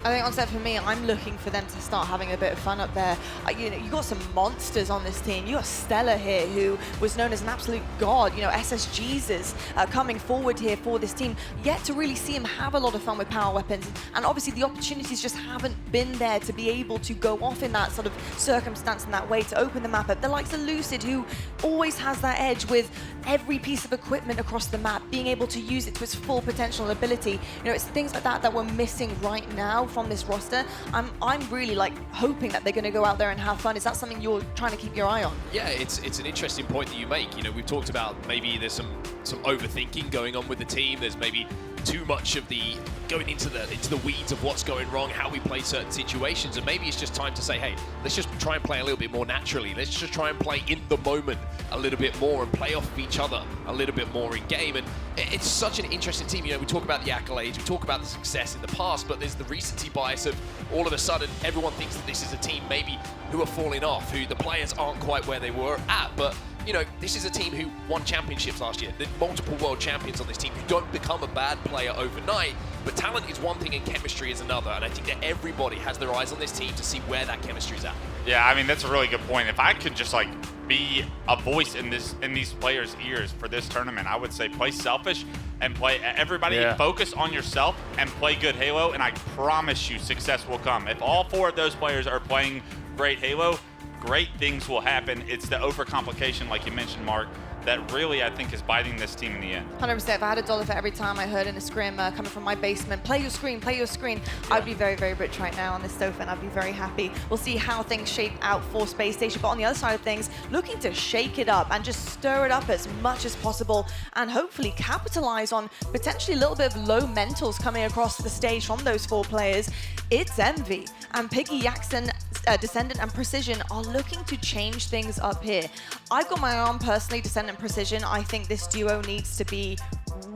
I think on set for me, I'm looking for them to start having a bit of fun up there. You know, you got some monsters on this team. You got StelluR here, who was known as an absolute god. You know, SSGs is coming forward here for this team. Yet to really see him have a lot of fun with power weapons, and obviously the opportunities just haven't been there to be able to go off in that sort of circumstance in that way to open the map up. The likes of Lucid, who always has that edge with every piece of equipment across the map, being able to use it to its full potential and ability. You know, it's things like that that we're missing right now from this roster. I'm really like hoping that they're going to go out there and have fun. Is that something you're trying to keep your eye on? Yeah, it's an interesting point that you make. You know, we've talked about maybe there's some overthinking going on with the team. There's maybe too much of the going into the weeds of what's going wrong, how we play certain situations, and maybe it's just time to say, hey, let's just try and play a little bit more naturally. Let's just try and play in the moment a little bit more and play off of each other a little bit more in game. And it's such an interesting team. You know, we talk about the accolades, we talk about the success in the past, but there's the recency bias of all of a sudden everyone thinks that this is a team maybe who are falling off, who the players aren't quite where they were at, but you know, this is a team who won championships last year. They're multiple world champions on this team. You don't become a bad player overnight, but talent is one thing and chemistry is another. And I think that everybody has their eyes on this team to see where that chemistry is at. Yeah, I mean, that's a really good point. If I could just like be a voice in these players' ears for this tournament, I would say play selfish and play everybody focus on yourself and play good Halo, and I promise you success will come. If all four of those players are playing great Halo, great things will happen. It's the overcomplication, like you mentioned, Mark, that really, I think, is biting this team in the end. 100%. If I had $1 for every time I heard in a scrim coming from my basement, play your screen, I'd be very, very rich right now on this sofa, and I'd be very happy. We'll see how things shape out for Spacestation, but on the other side of things, looking to shake it up and just stir it up as much as possible and hopefully capitalize on potentially a little bit of low mentals coming across the stage from those four players. It's Envy, and Piggy, Yakzn, DSCENDANT and Precision are looking to change things up here. I've got my arm personally, DSCENDANT and Precision. I think this duo needs to be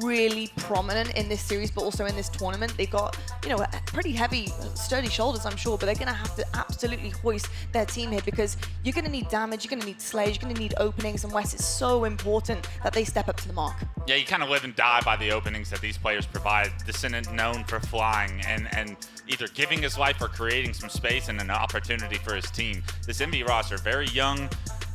really prominent in this series, but also in this tournament. They've got, you know, pretty heavy, sturdy shoulders, I'm sure, but they're going to have to absolutely hoist their team here because you're going to need damage, you're going to need slays, you're going to need openings, and West is so important that they step up to the mark. Yeah, you kind of live and die by the openings that these players provide. DSCENDANT known for flying and either giving his life or creating some space and an opportunity for his team. This Envy roster, very young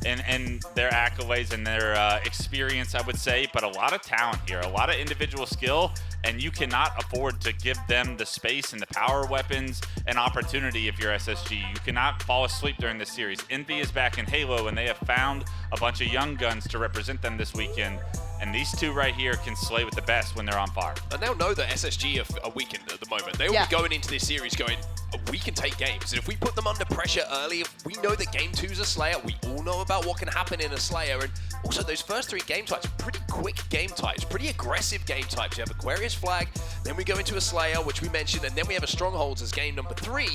in their accolades and their experience, I would say, but a lot of talent here, a lot of individual skill, and you cannot afford to give them the space and the power weapons and opportunity if you're SSG. You cannot fall asleep during this series. Envy is back in Halo, and they have found a bunch of young guns to represent them this weekend. And these two right here can slay with the best when they're on fire. And they'll know that SSG are weakened at the moment. They'll be going into this series going, we can take games. And if we put them under pressure early, if we know that game 2's a Slayer, we all know about what can happen in a Slayer. And also those first 3 game types, pretty quick game types, pretty aggressive game types. You have Aquarius Flag, then we go into a Slayer, which we mentioned, and then we have a Strongholds as game number 3.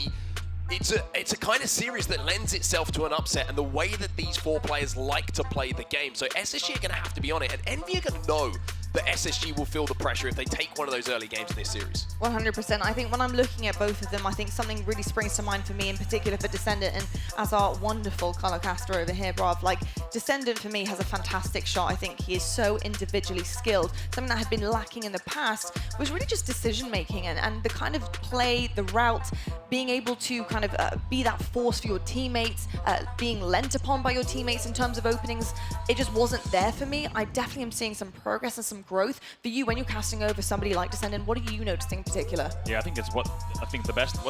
It's a kind of series that lends itself to an upset, and the way that these 4 players like to play the game. So SSG are going to have to be on it, and Envy are going to know that SSG will feel the pressure if they take one of those early games in this series. 100%. I think when I'm looking at both of them, I think something really springs to mind for me, in particular for DSCENDANT, and as our wonderful color caster over here, Brav, like, DSCENDANT for me has a fantastic shot. I think he is so individually skilled. Something that had been lacking in the past was really just decision making and the kind of play, the route, being able to kind of be that force for your teammates, being lent upon by your teammates in terms of openings. It just wasn't there for me. I definitely am seeing some progress and some growth. For you, when you're casting over somebody like DSCENDANT, what are you noticing in particular? Yeah, I think what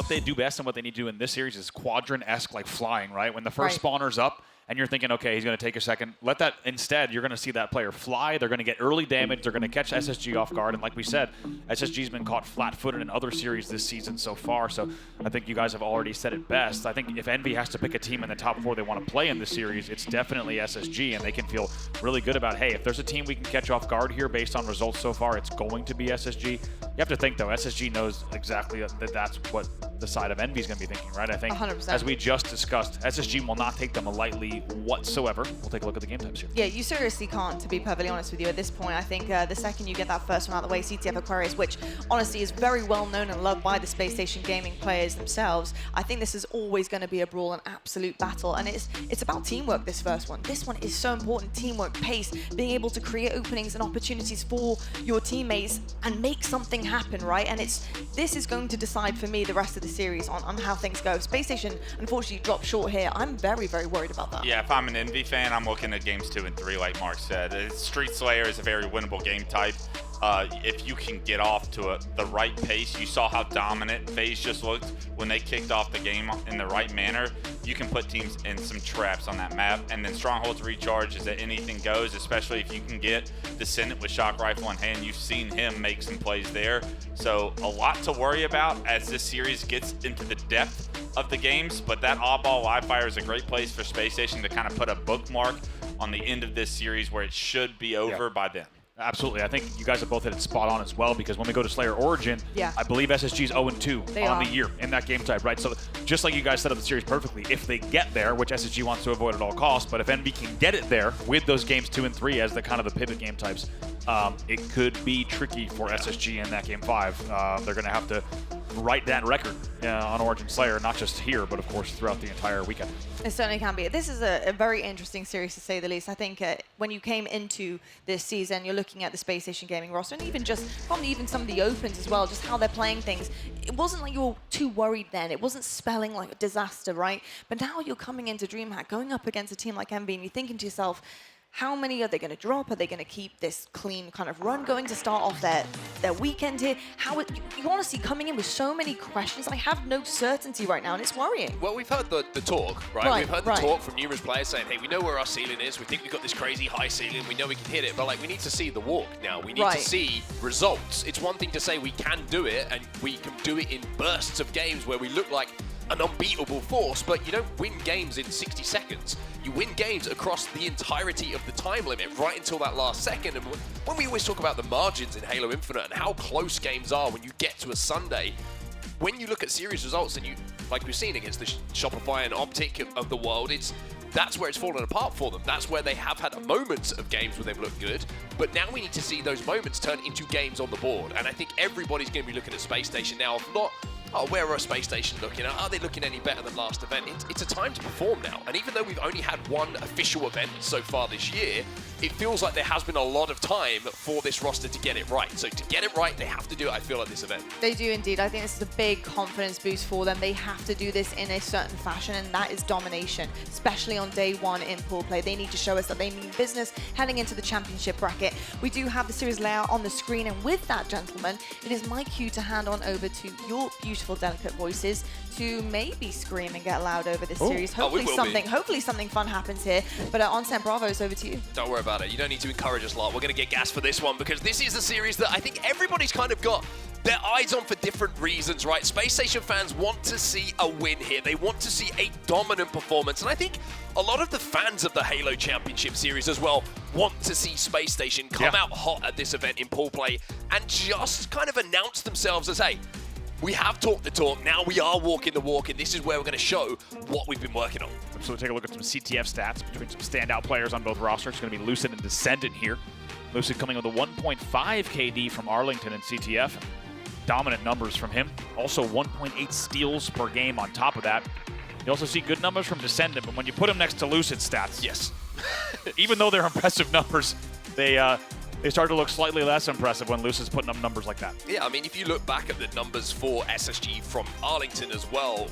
they do best and what they need to do in this series is quadrant-esque, like flying, right? When the first spawner's up, and you're thinking, okay, he's going to take a second. Let that, instead, you're going to see that player fly. They're going to get early damage. They're going to catch SSG off guard. And like we said, SSG's been caught flat-footed in other series this season so far. So I think you guys have already said it best. I think if Envy has to pick a team in the top 4 they want to play in this series, it's definitely SSG. And they can feel really good about, hey, if there's a team we can catch off guard here based on results so far, it's going to be SSG. You have to think, though, SSG knows exactly that that's what the side of Envy's going to be thinking, right? I think, 100%. As we just discussed, SSG will not take them lightly whatsoever. We'll take a look at the game types here. Yeah, you seriously can't, to be perfectly honest with you, at this point. I think the second you get that first one out of the way, CTF Aquarius, which honestly is very well known and loved by the Spacestation gaming players themselves, I think this is always going to be a brawl, an absolute battle, and it's about teamwork, this first one. This one is so important, teamwork, pace, being able to create openings and opportunities for your teammates and make something happen, right? And this is going to decide for me the rest of the series on how things go. Space Station, unfortunately, dropped short here. I'm very, very worried about that. Yeah, if I'm an Envy fan, I'm looking at games 2 and 3, like Mark said. Street Slayer is a very winnable game type. If you can get off to the right pace, you saw how dominant FaZe just looked when they kicked off the game in the right manner. You can put teams in some traps on that map, and then Stronghold's recharge is that anything goes, especially if you can get Descendant with shock rifle in hand. You've seen him make some plays there. So a lot to worry about as this series gets into the depth of the games, but that oddball live fire is a great place for Space Station to kind of put a bookmark on the end of this series where it should be over by then. Absolutely. I think you guys have both hit it spot on as well, because when we go to Slayer Origin, I believe SSG's 0-2 on the year in that game type, right? So just like you guys set up the series perfectly, if they get there, which SSG wants to avoid at all costs, but if Envy can get it there with those games 2 and 3 as the kind of the pivot game types, it could be tricky for SSG in that game 5. They're going to have to write that record on Origin Slayer, not just here, but of course throughout the entire weekend. It certainly can be. This is a very interesting series, to say the least. I think when you came into this season, you're looking at the Space Station gaming roster, and probably even some of the opens as well, just how they're playing things. It wasn't like you were too worried then. It wasn't spelling like a disaster, right? But now you're coming into DreamHack, going up against a team like Envy, and you're thinking to yourself, how many are they going to drop? Are they going to keep this clean kind of run going to start off their weekend here? You honestly coming in with so many questions. I have no certainty right now, and it's worrying. Well, we've heard the talk, right? We've heard the talk from numerous players saying, hey, we know where our ceiling is. We think we've got this crazy high ceiling. We know we can hit it. But, like, we need to see the walk now. We need to see results. It's one thing to say we can do it, and we can do it in bursts of games where we look like an unbeatable force, but you don't win games in 60 seconds. You win games across the entirety of the time limit, right until that last second. And when we always talk about the margins in Halo Infinite and how close games are when you get to a Sunday, when you look at series results and you, like we've seen against the Shopify and Optic of the world, that's where it's fallen apart for them. That's where they have had moments of games where they've looked good, but now we need to see those moments turn into games on the board. And I think everybody's going to be looking at Space Station now, if not, oh, where are Space Station looking? Are they looking any better than last event? It's a time to perform now. And even though we've only had one official event so far this year, it feels like there has been a lot of time for this roster to get it right. So to get it right, they have to do it, I feel, at this event. They do indeed. I think this is a big confidence boost for them. They have to do this in a certain fashion, and that is domination, especially on day one in pool play. They need to show us that they mean business heading into the championship bracket. We do have the series layout on the screen, and with that, gentlemen, it is my cue to hand on over to your beautiful, delicate voices to maybe scream and get loud over this series. Hopefully something fun happens here. But on St. Bravos, over to you. Don't worry about it. You don't need to encourage us a lot. We're going to get gas for this one because this is a series that I think everybody's kind of got their eyes on for different reasons, right? Space Station fans want to see a win here. They want to see a dominant performance. And I think a lot of the fans of the Halo Championship Series as well want to see Space Station come out hot at this event in pool play and just kind of announce themselves as, hey, we have talked the talk, now we are walking the walk, and this is where we're going to show what we've been working on. So we'll take a look at some CTF stats between some standout players on both rosters. It's going to be Lucid and Descendant here. Lucid coming with a 1.5 KD from Arlington and CTF. Dominant numbers from him. Also 1.8 steals per game on top of that. You also see good numbers from Descendant, but when you put him next to Lucid stats, yes, even though they're impressive numbers, they start to look slightly less impressive when Lucid's putting up numbers like that. Yeah, I mean, if you look back at the numbers for SSG from Arlington as well,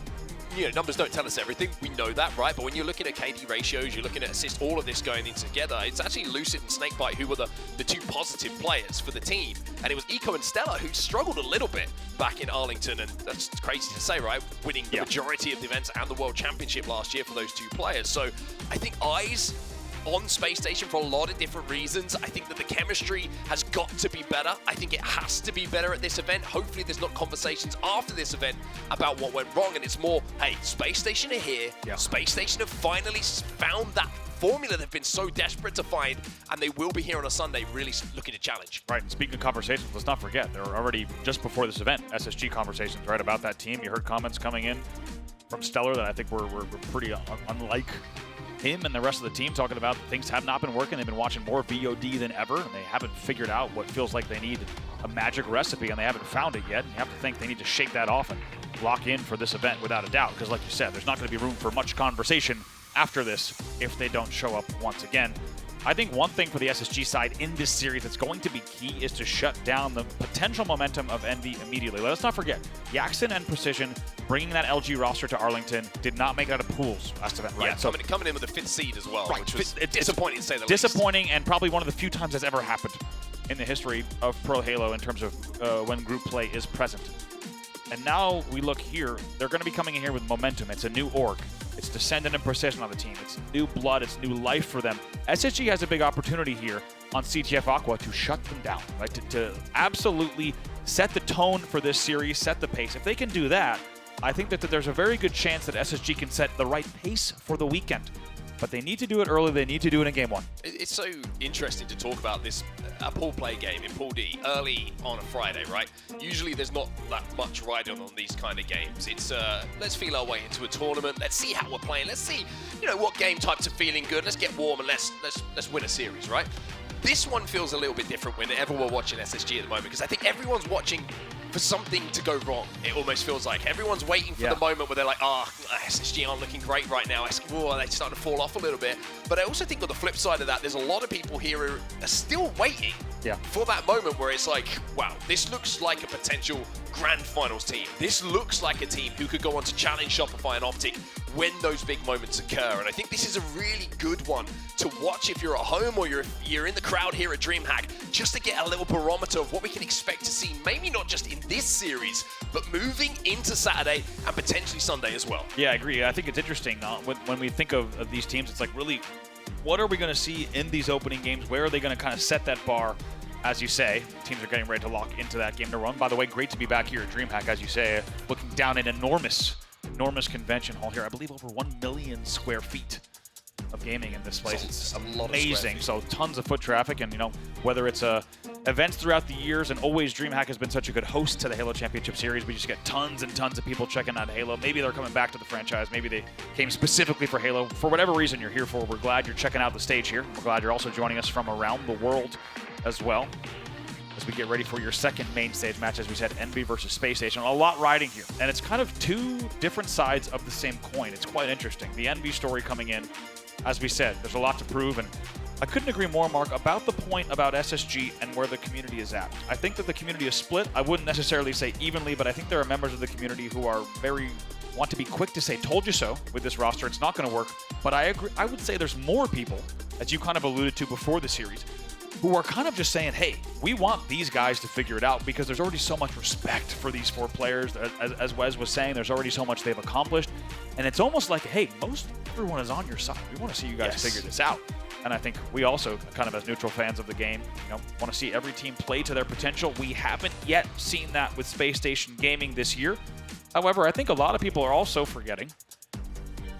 you know, numbers don't tell us everything. We know that, right? But when you're looking at KD ratios, you're looking at assists, all of this going in together, it's actually Lucid and SnakeBite who were the two positive players for the team. And it was Eco and StelluR who struggled a little bit back in Arlington. And that's crazy to say, right? Winning the majority of the events and the World Championship last year for those two players. So I think eyes on Space Station for a lot of different reasons. I think that the chemistry has got to be better. I think it has to be better at this event. Hopefully there's not conversations after this event about what went wrong, and it's more, hey, Space Station are here. Space Station have finally found that formula they've been so desperate to find, and they will be here on a Sunday really looking to challenge. Right, and speaking of conversations, let's not forget, there were already, just before this event, SSG conversations, right, about that team. You heard comments coming in from StelluR that I think were pretty unlike him and the rest of the team, talking about things have not been working. They've been watching more VOD than ever, and they haven't figured out what feels like they need a magic recipe, and they haven't found it yet. And you have to think they need to shake that off and lock in for this event without a doubt, because like you said, there's not going to be room for much conversation after this if they don't show up once again. I think one thing for the SSG side in this series that's going to be key is to shut down the potential momentum of Envy immediately. Let us not forget, Yakzn and Precision bringing that LG roster to Arlington did not make it out of pools last event, right? Yeah, so coming in with the 5th seed as well, right, which was disappointing to say the least. Disappointing, and probably one of the few times that's ever happened in the history of Pro Halo in terms of when group play is present. And now we look here, they're going to be coming in here with momentum. It's a new org. It's Descendant and Precision on the team. It's new blood. It's new life for them. SSG has a big opportunity here on CTF Aqua to shut them down, right? To absolutely set the tone for this series, set the pace. If they can do that, I think that there's a very good chance that SSG can set the right pace for the weekend. But they need to do it early. They need to do it in Game 1. It's so interesting to talk about this pool play game in Pool D early on a Friday, right? Usually there's not that much riding on these kind of games. It's let's feel our way into a tournament. Let's see how we're playing. Let's see, you know, what game types are feeling good. Let's get warm and let's win a series, right? This one feels a little bit different whenever we're watching SSG at the moment, because I think everyone's watching for something to go wrong. It almost feels like everyone's waiting for the moment where they're like, SSG aren't looking great right now. They're starting to fall off a little bit. But I also think on the flip side of that, there's a lot of people here who are still waiting for that moment where it's like, wow, this looks like a potential grand finals team. This looks like a team who could go on to challenge Shopify and Optic when those big moments occur. And I think this is a really good one to watch if you're at home or you're in the crowd here at DreamHack, just to get a little barometer of what we can expect to see, maybe not just in this series, but moving into Saturday and potentially Sunday as well. Yeah, I agree. I think it's interesting when we think of these teams, it's like, really, what are we going to see in these opening games? Where are they going to kind of set that bar? As you say, teams are getting ready to lock into that game to run. By the way, great to be back here at DreamHack, as you say, looking down an enormous convention hall here. I believe over 1 million square feet of gaming in this place. It's amazing. So tons of foot traffic, and you know, whether it's events throughout the years, and always DreamHack has been such a good host to the Halo Championship Series. We just get tons and tons of people checking out Halo. Maybe they're coming back to the franchise. Maybe they came specifically for Halo. For whatever reason you're here for, we're glad you're checking out the stage here. We're glad you're also joining us from around the world as well, as we get ready for your second main stage match, as we said, Envy versus Spacestation. A lot riding here, and it's kind of two different sides of the same coin. It's quite interesting. The Envy story coming in, as we said, there's a lot to prove, and I couldn't agree more, Mark, about the point about SSG and where the community is at. I think that the community is split. I wouldn't necessarily say evenly, but I think there are members of the community who are want to be quick to say, told you so, with this roster. It's not going to work. But I agree. I would say there's more people, as you kind of alluded to before the series, who are kind of just saying, hey, we want these guys to figure it out, because there's already so much respect for these 4 players. As Wes was saying, there's already so much they've accomplished. And it's almost like, hey, everyone is on your side. We want to see you guys figure this out. And I think we also, kind of as neutral fans of the game, want to see every team play to their potential. We haven't yet seen that with Spacestation Gaming this year. However, I think a lot of people are also forgetting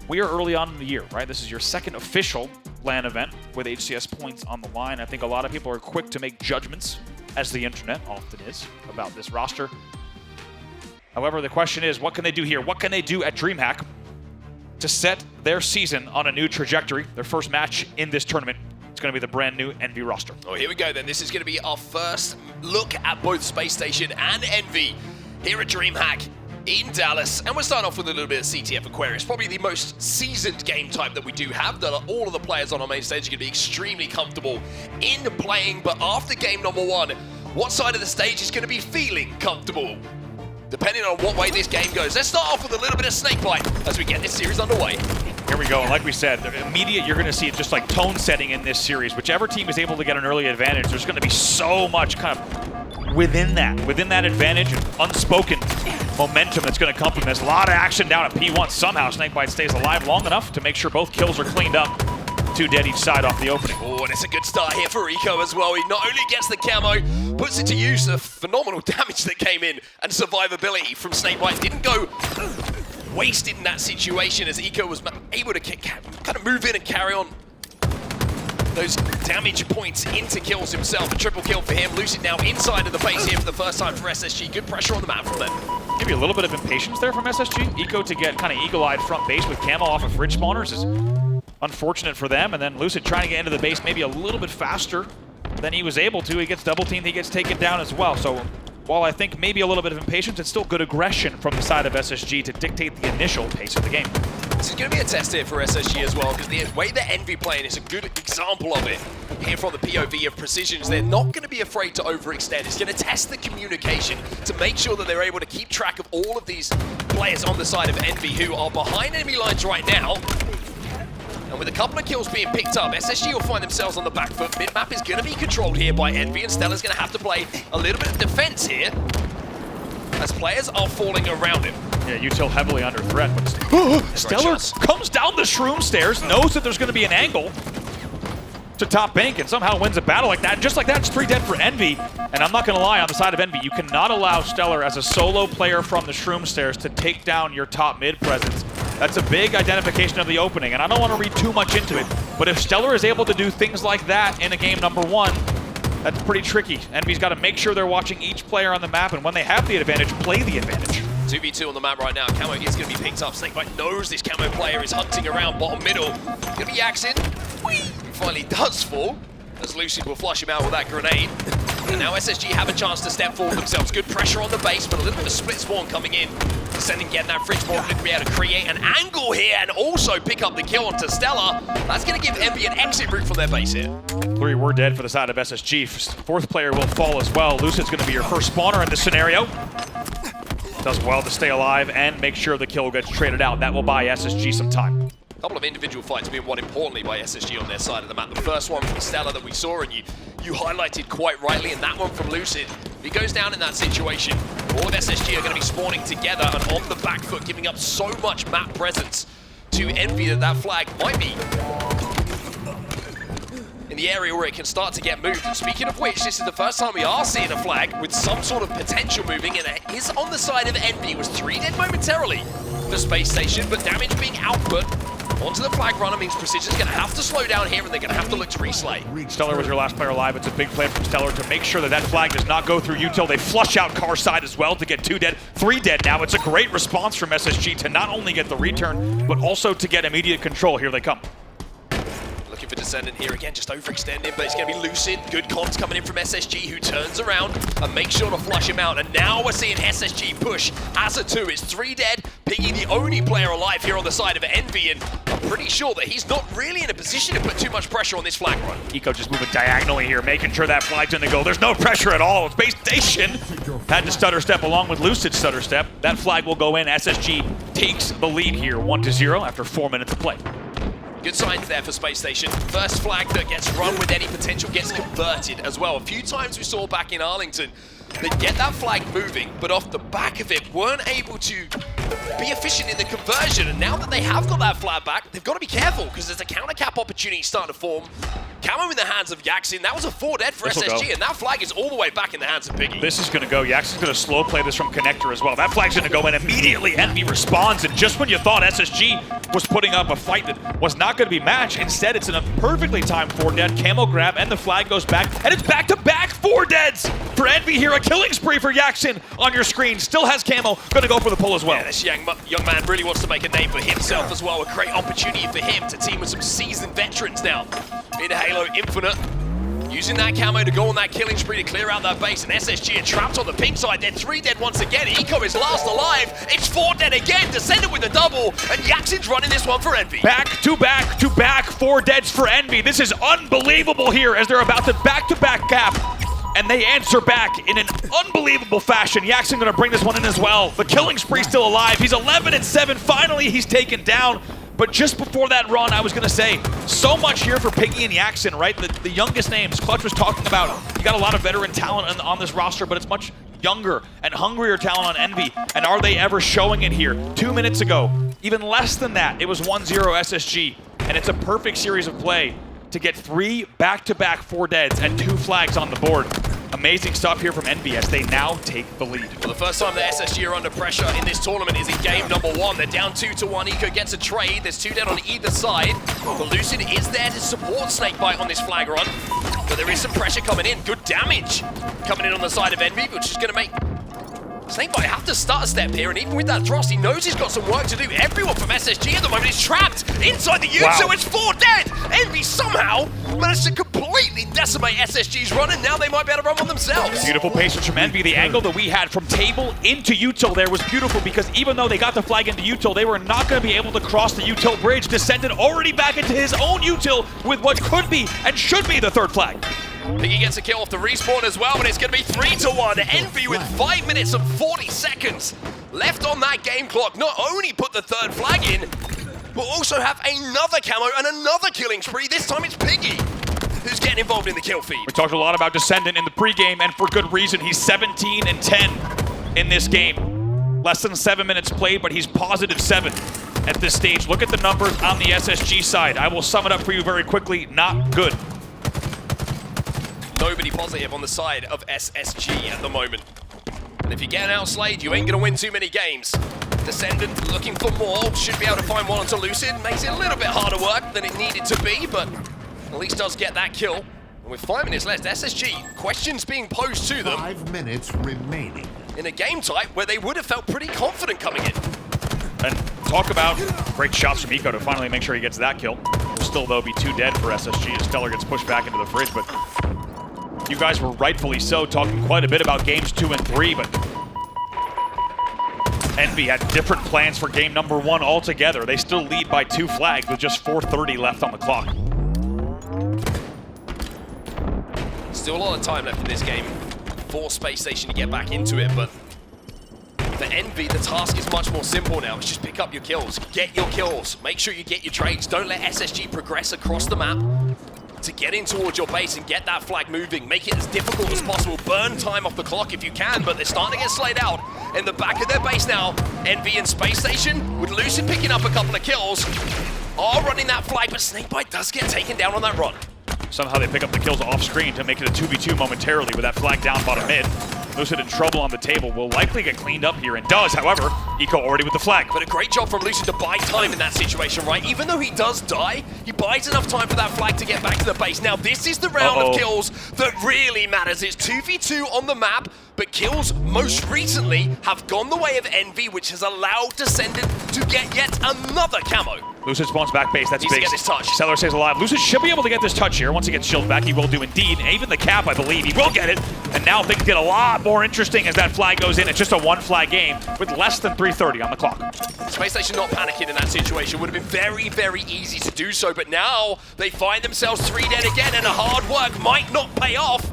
we are early on in the year, right? This is your second official LAN event with HCS points on the line. I think a lot of people are quick to make judgments, as the internet often is, about this roster. However, the question is, what can they do here? What can they do at DreamHack to set their season on a new trajectory? Their first match in this tournament, it's going to be the brand new Envy roster. Oh, here we go then. This is going to be our first look at both Spacestation and Envy here at DreamHack in Dallas. And we're starting off with a little bit of CTF Aquarius, probably the most seasoned game type that we do have, that all of the players on our main stage are going to be extremely comfortable in playing. But after game number 1, what side of the stage is going to be feeling comfortable? Depending on what way this game goes. Let's start off with a little bit of SnakeBite as we get this series underway. Here we go, and like we said, immediate, you're going to see just like tone setting in this series. Whichever team is able to get an early advantage, there's going to be so much kind of within that advantage and unspoken momentum that's going to come from this. A lot of action down at P1. Somehow SnakeBite stays alive long enough to make sure both kills are cleaned up. 2 dead each side off the opening. Oh, and it's a good start here for Eco as well. He not only gets the camo, puts it to use. The phenomenal damage that came in and survivability from SnakeBite didn't go wasted in that situation, as Eco was able to kind of move in and carry on those damage points into kills himself. A triple kill for him. Lucid now inside of the base here for the first time for SSG. Good pressure on the map from them. Maybe a little bit of impatience there from SSG. Eco to get kind of eagle-eyed front base with camo off of fridge spawners is unfortunate for them. And then Lucid trying to get into the base maybe a little bit faster than he was able to. He gets double teamed, he gets taken down as well. So while I think maybe a little bit of impatience, it's still good aggression from the side of SSG to dictate the initial pace of the game. This is going to be a test here for SSG as well, because the way that Envy playing is a good example of it. Here from the POV of Precisions, they're not going to be afraid to overextend. It's going to test the communication to make sure that they're able to keep track of all of these players on the side of Envy who are behind enemy lines right now. And with a couple of kills being picked up, SSG will find themselves on the back foot. Mid-map is going to be controlled here by Envy, and StelluR's going to have to play a little bit of defense here as players are falling around him. Yeah, util heavily under threat, but StelluR comes down the shroom stairs, knows that there's going to be an angle to top bank, and somehow wins a battle like that. Just like that, it's 3 dead for Envy. And I'm not going to lie, on the side of Envy, you cannot allow StelluR as a solo player from the shroom stairs to take down your top mid presence. That's a big identification of the opening, and I don't want to read too much into it, but if StelluR is able to do things like that in a game number 1, that's pretty tricky. Envy's got to make sure they're watching each player on the map, and when they have the advantage, play the advantage. 2v2 on the map right now. Camo is going to be picked up. SnakeBite knows this Camo player is hunting around bottom middle. Going to be Yakzn. Whee! He finally does fall, as Lucid will flush him out with that grenade. And now SSG have a chance to step forward themselves. Good pressure on the base, but a little bit of split spawn coming in. Descending, getting that fridge spawn, going to be able to create an angle here and also pick up the kill onto StelluR. That's going to give Envy an exit route from their base here. 3 were dead for the side of SSG. 4th player will fall as well. Lucid's going to be your first spawner in this scenario. Does well to stay alive and make sure the kill gets traded out. That will buy SSG some time. A couple of individual fights being won importantly by SSG on their side of the map. The first one from StelluR that we saw, and you highlighted quite rightly, and that one from Lucid. If he goes down in that situation, all of SSG are going to be spawning together and on the back foot, giving up so much map presence to Envy that flag might be in the area where it can start to get moved. And speaking of which, this is the first time we are seeing a flag with some sort of potential moving, and it is on the side of Envy. It was 3 dead momentarily for Spacestation, but damage being output onto the flag runner means Precision's going to have to slow down here, and they're going to have to look to reslay. StelluR was your last player alive. It's a big play from StelluR to make sure that that flag does not go through util. They flush out car side as well to get 2 dead, 3 dead now. It's a great response from SSG to not only get the return, but also to get immediate control. Here they come. Looking for Descendant here again, just overextending, but it's going to be Lucid. Good comms coming in from SSG, who turns around and makes sure to flush him out. And now we're seeing SSG push as a 2. It's 3 dead. Piggy, the only player alive here on the side of Envy, and I'm pretty sure that he's not really in a position to put too much pressure on this flag run. Eco just moving diagonally here, making sure that flag's gonna go. There's no pressure at all. Spacestation had to stutter step along with Lucid stutter step. That flag will go in. SSG takes the lead here, 1-0 after 4 minutes of play. Good signs there for Spacestation. First flag that gets run with any potential gets converted as well. A few times we saw back in Arlington, they get that flag moving, but off the back of it, weren't able to be efficient in the conversion. And now that they have got that flag back, they've got to be careful, because there's a counter cap opportunity starting to form. Camo in the hands of Yakzn. That was a 4 dead for SSG, and that flag is all the way back in the hands of Piggy. This is going to go. Yakz's going to slow play this from Connector as well. That flag's going to go in immediately. Envy responds, and just when you thought SSG was putting up a fight that was not going to be matched, instead it's in a perfectly timed 4 dead. Camo grab, and the flag goes back, and it's back-to-back 4 deads for Envy here. A killing spree for Yakzn on your screen. Still has Camo. Going to go for the pull as well. Yeah, this young man really wants to make a name for himself as well. A great opportunity for him to team with some seasoned veterans now in Halo Infinite. Using that camo to go on that killing spree to clear out that base, and SSG are trapped on the pink side. They're 3 dead once again. Eco is last alive. It's 4 dead again. Descendant with a double, and Yakzin's running this one for Envy. Back-to-back 4 deads for Envy. This is unbelievable here as they're about to back-to-back cap, and they answer back in an unbelievable fashion. Yakzn going to bring this one in as well. The killing spree still alive. He's 11-7. Finally, he's taken down. But just before that run, I was going to say, so much here for Piggy and Yakzn, right? The youngest names. Clutch was talking about, you got a lot of veteran talent on this roster, but it's much younger and hungrier talent on Envy. And are they ever showing it here? 2 minutes ago, even less than that, it was 1-0 SSG. And it's a perfect series of play to get 3 back-to-back 4 deads and 2 flags on the board. Amazing stuff here from Envy as they now take the lead. Well, the first time that SSG are under pressure in this tournament is in game number 1. They're down 2-1. Eco gets a trade. There's 2 dead on either side. But Lucid is there to support SnakeBite on this flag run. But there is some pressure coming in. Good damage coming in on the side of Envy, which is going to make SnakeBite have to start a step here, and even with that thrust, he knows he's got some work to do. Everyone from SSG at the moment is trapped inside the U2. Wow. It's 4 dead. Envy somehow managed to completely decimate SSG's run, and now they might be able to run one themselves. Beautiful patience from Envy. The angle that we had from table into util there was beautiful, because even though they got the flag into util, they were not going to be able to cross the util bridge. DSCENDANT already back into his own util with what could be and should be the third flag. Piggy gets a kill off the respawn as well, and it's going to be 3-1. Envy with 5 minutes and 40 seconds left on that game clock. Not only put the third flag in, but also have another camo and another killing spree. This time it's Piggy who's getting involved in the kill feed. We talked a lot about DSCENDANT in the pregame, and for good reason. He's 17-10 in this game. Less than 7 minutes played, but he's +7 at this stage. Look at the numbers on the SSG side. I will sum it up for you very quickly. Not good. Nobody positive on the side of SSG at the moment. And if you get outslayed, you ain't gonna win too many games. DSCENDANT looking for more, should be able to find one onto Lucid. Makes it a little bit harder work than it needed to be, but at least does get that kill. And with 5 minutes left, SSG, questions being posed to them. 5 minutes remaining. In a game type where they would have felt pretty confident coming in. And talk about great shots from Eco to finally make sure he gets that kill. Will still, though, be 2 dead for SSG as StelluR gets pushed back into the fridge, but you guys were rightfully so talking quite a bit about games 2 and 3, but Envy had different plans for game number 1 altogether. They still lead by 2 flags with just 4:30 left on the clock. Still a lot of time left in this game for Spacestation to get back into it, but for Envy, the task is much more simple now. It's just pick up your kills, get your kills, make sure you get your trades. Don't let SSG progress across the map to get in towards your base and get that flag moving. Make it as difficult as possible. Burn time off the clock if you can, but they're starting to get slayed out in the back of their base now. Envy and Spacestation, with Lucid picking up a couple of kills, are running that flag, but SnakeBite does get taken down on that run. Somehow they pick up the kills off screen to make it a 2v2 momentarily with that flag down bottom mid. Lucid in trouble on the table, will likely get cleaned up here and does, however. Eco already with the flag. But a great job from Lucid to buy time in that situation, right? Even though he does die, he buys enough time for that flag to get back to the base. Now this is the round of kills that really matters. It's 2v2 on the map, but kills most recently have gone the way of Envy, which has allowed DSCENDANT to get yet another camo. Lucid spawns back base, that's Needs big. to get this touch. StelluR stays alive. Lucid should be able to get this touch here. Once he gets shielded back, he will do indeed. And even the cap, I believe, he will get it. And now things get a lot more interesting as that flag goes in. It's just a 1 flag game with less than 3:30 on the clock. Spacestation not panicking in that situation would have been very, very easy to do so, but now they find themselves 3 dead again, and the hard work might not pay off,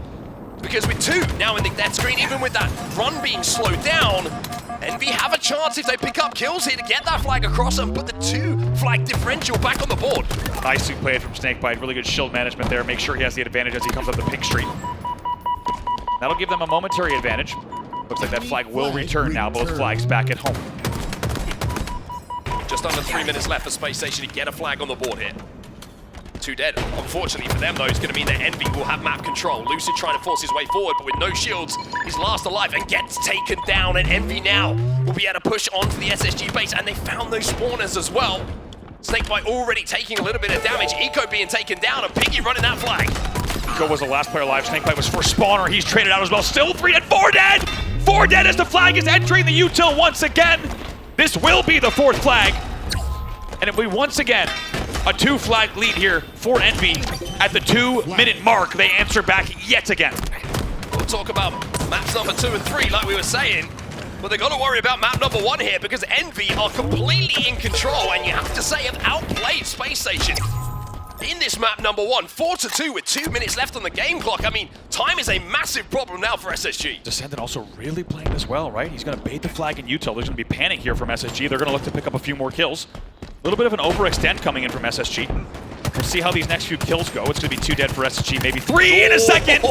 because with 2 now in the death screen, even with that run being slowed down, Envy have a chance if they pick up kills here to get that flag across and put the 2 flag differential back on the board. Nicely played from SnakeBite. Really good shield management there. Make sure he has the advantage as he comes up the pink street. That'll give them a momentary advantage. Looks like that flag will return now. Both flags back at home. Just under 3 minutes left for Spacestation to get a flag on the board here. 2 dead. Unfortunately for them, though, it's going to mean that Envy will have map control. Lucid trying to force his way forward, but with no shields, he's last alive and gets taken down. And Envy now will be able to push onto the SSG base, and they found those spawners as well. SnakeBite already taking a little bit of damage. Eco being taken down, and Piggy running that flag. Eco was the last player alive. SnakeBite was first spawner. He's traded out as well. Still 3 and 4 dead! 4 dead as the flag is entering the util once again. This will be the 4th flag. And if we once again a 2 flag lead here for Envy at the 2-minute mark, they answer back yet again. We'll talk about maps number 2 and 3 like we were saying, but they've got to worry about map number 1 here because Envy are completely in control, and you have to say have outplayed Spacestation in this map number 1. 4-2 with 2 minutes left on the game clock. I mean, time is a massive problem now for SSG. DSCENDANT also really playing this well, right? He's going to bait the flag in util. There's going to be panic here from SSG. They're going to look to pick up a few more kills. A little bit of an overextend coming in from SSG. We'll see how these next few kills go. It's going to be 2 dead for SSG, maybe 3 in a second.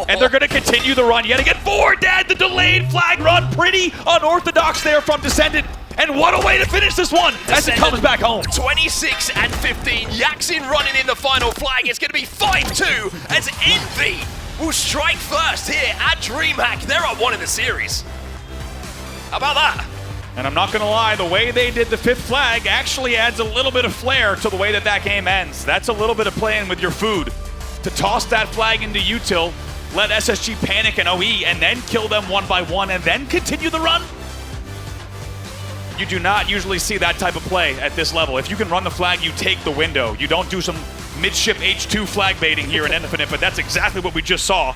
And they're going to continue the run yet again. 4 dead, the delayed flag run. Pretty unorthodox there from DSCENDANT. And what a way to finish this one as it comes back home. 26 and 15. Yakzn running in the final flag. It's going to be 5-2 as Envy will strike first here at DreamHack. They're up 1 in the series. How about that? And I'm not going to lie, the way they did the 5th flag actually adds a little bit of flair to the way that that game ends. That's a little bit of playing with your food. To toss that flag into util let SSG panic and OE and then kill them one by one and then continue the run? You do not usually see that type of play at this level. If you can run the flag, you take the window. You don't do some midship H2 flag baiting here in Infinite, but that's exactly what we just saw.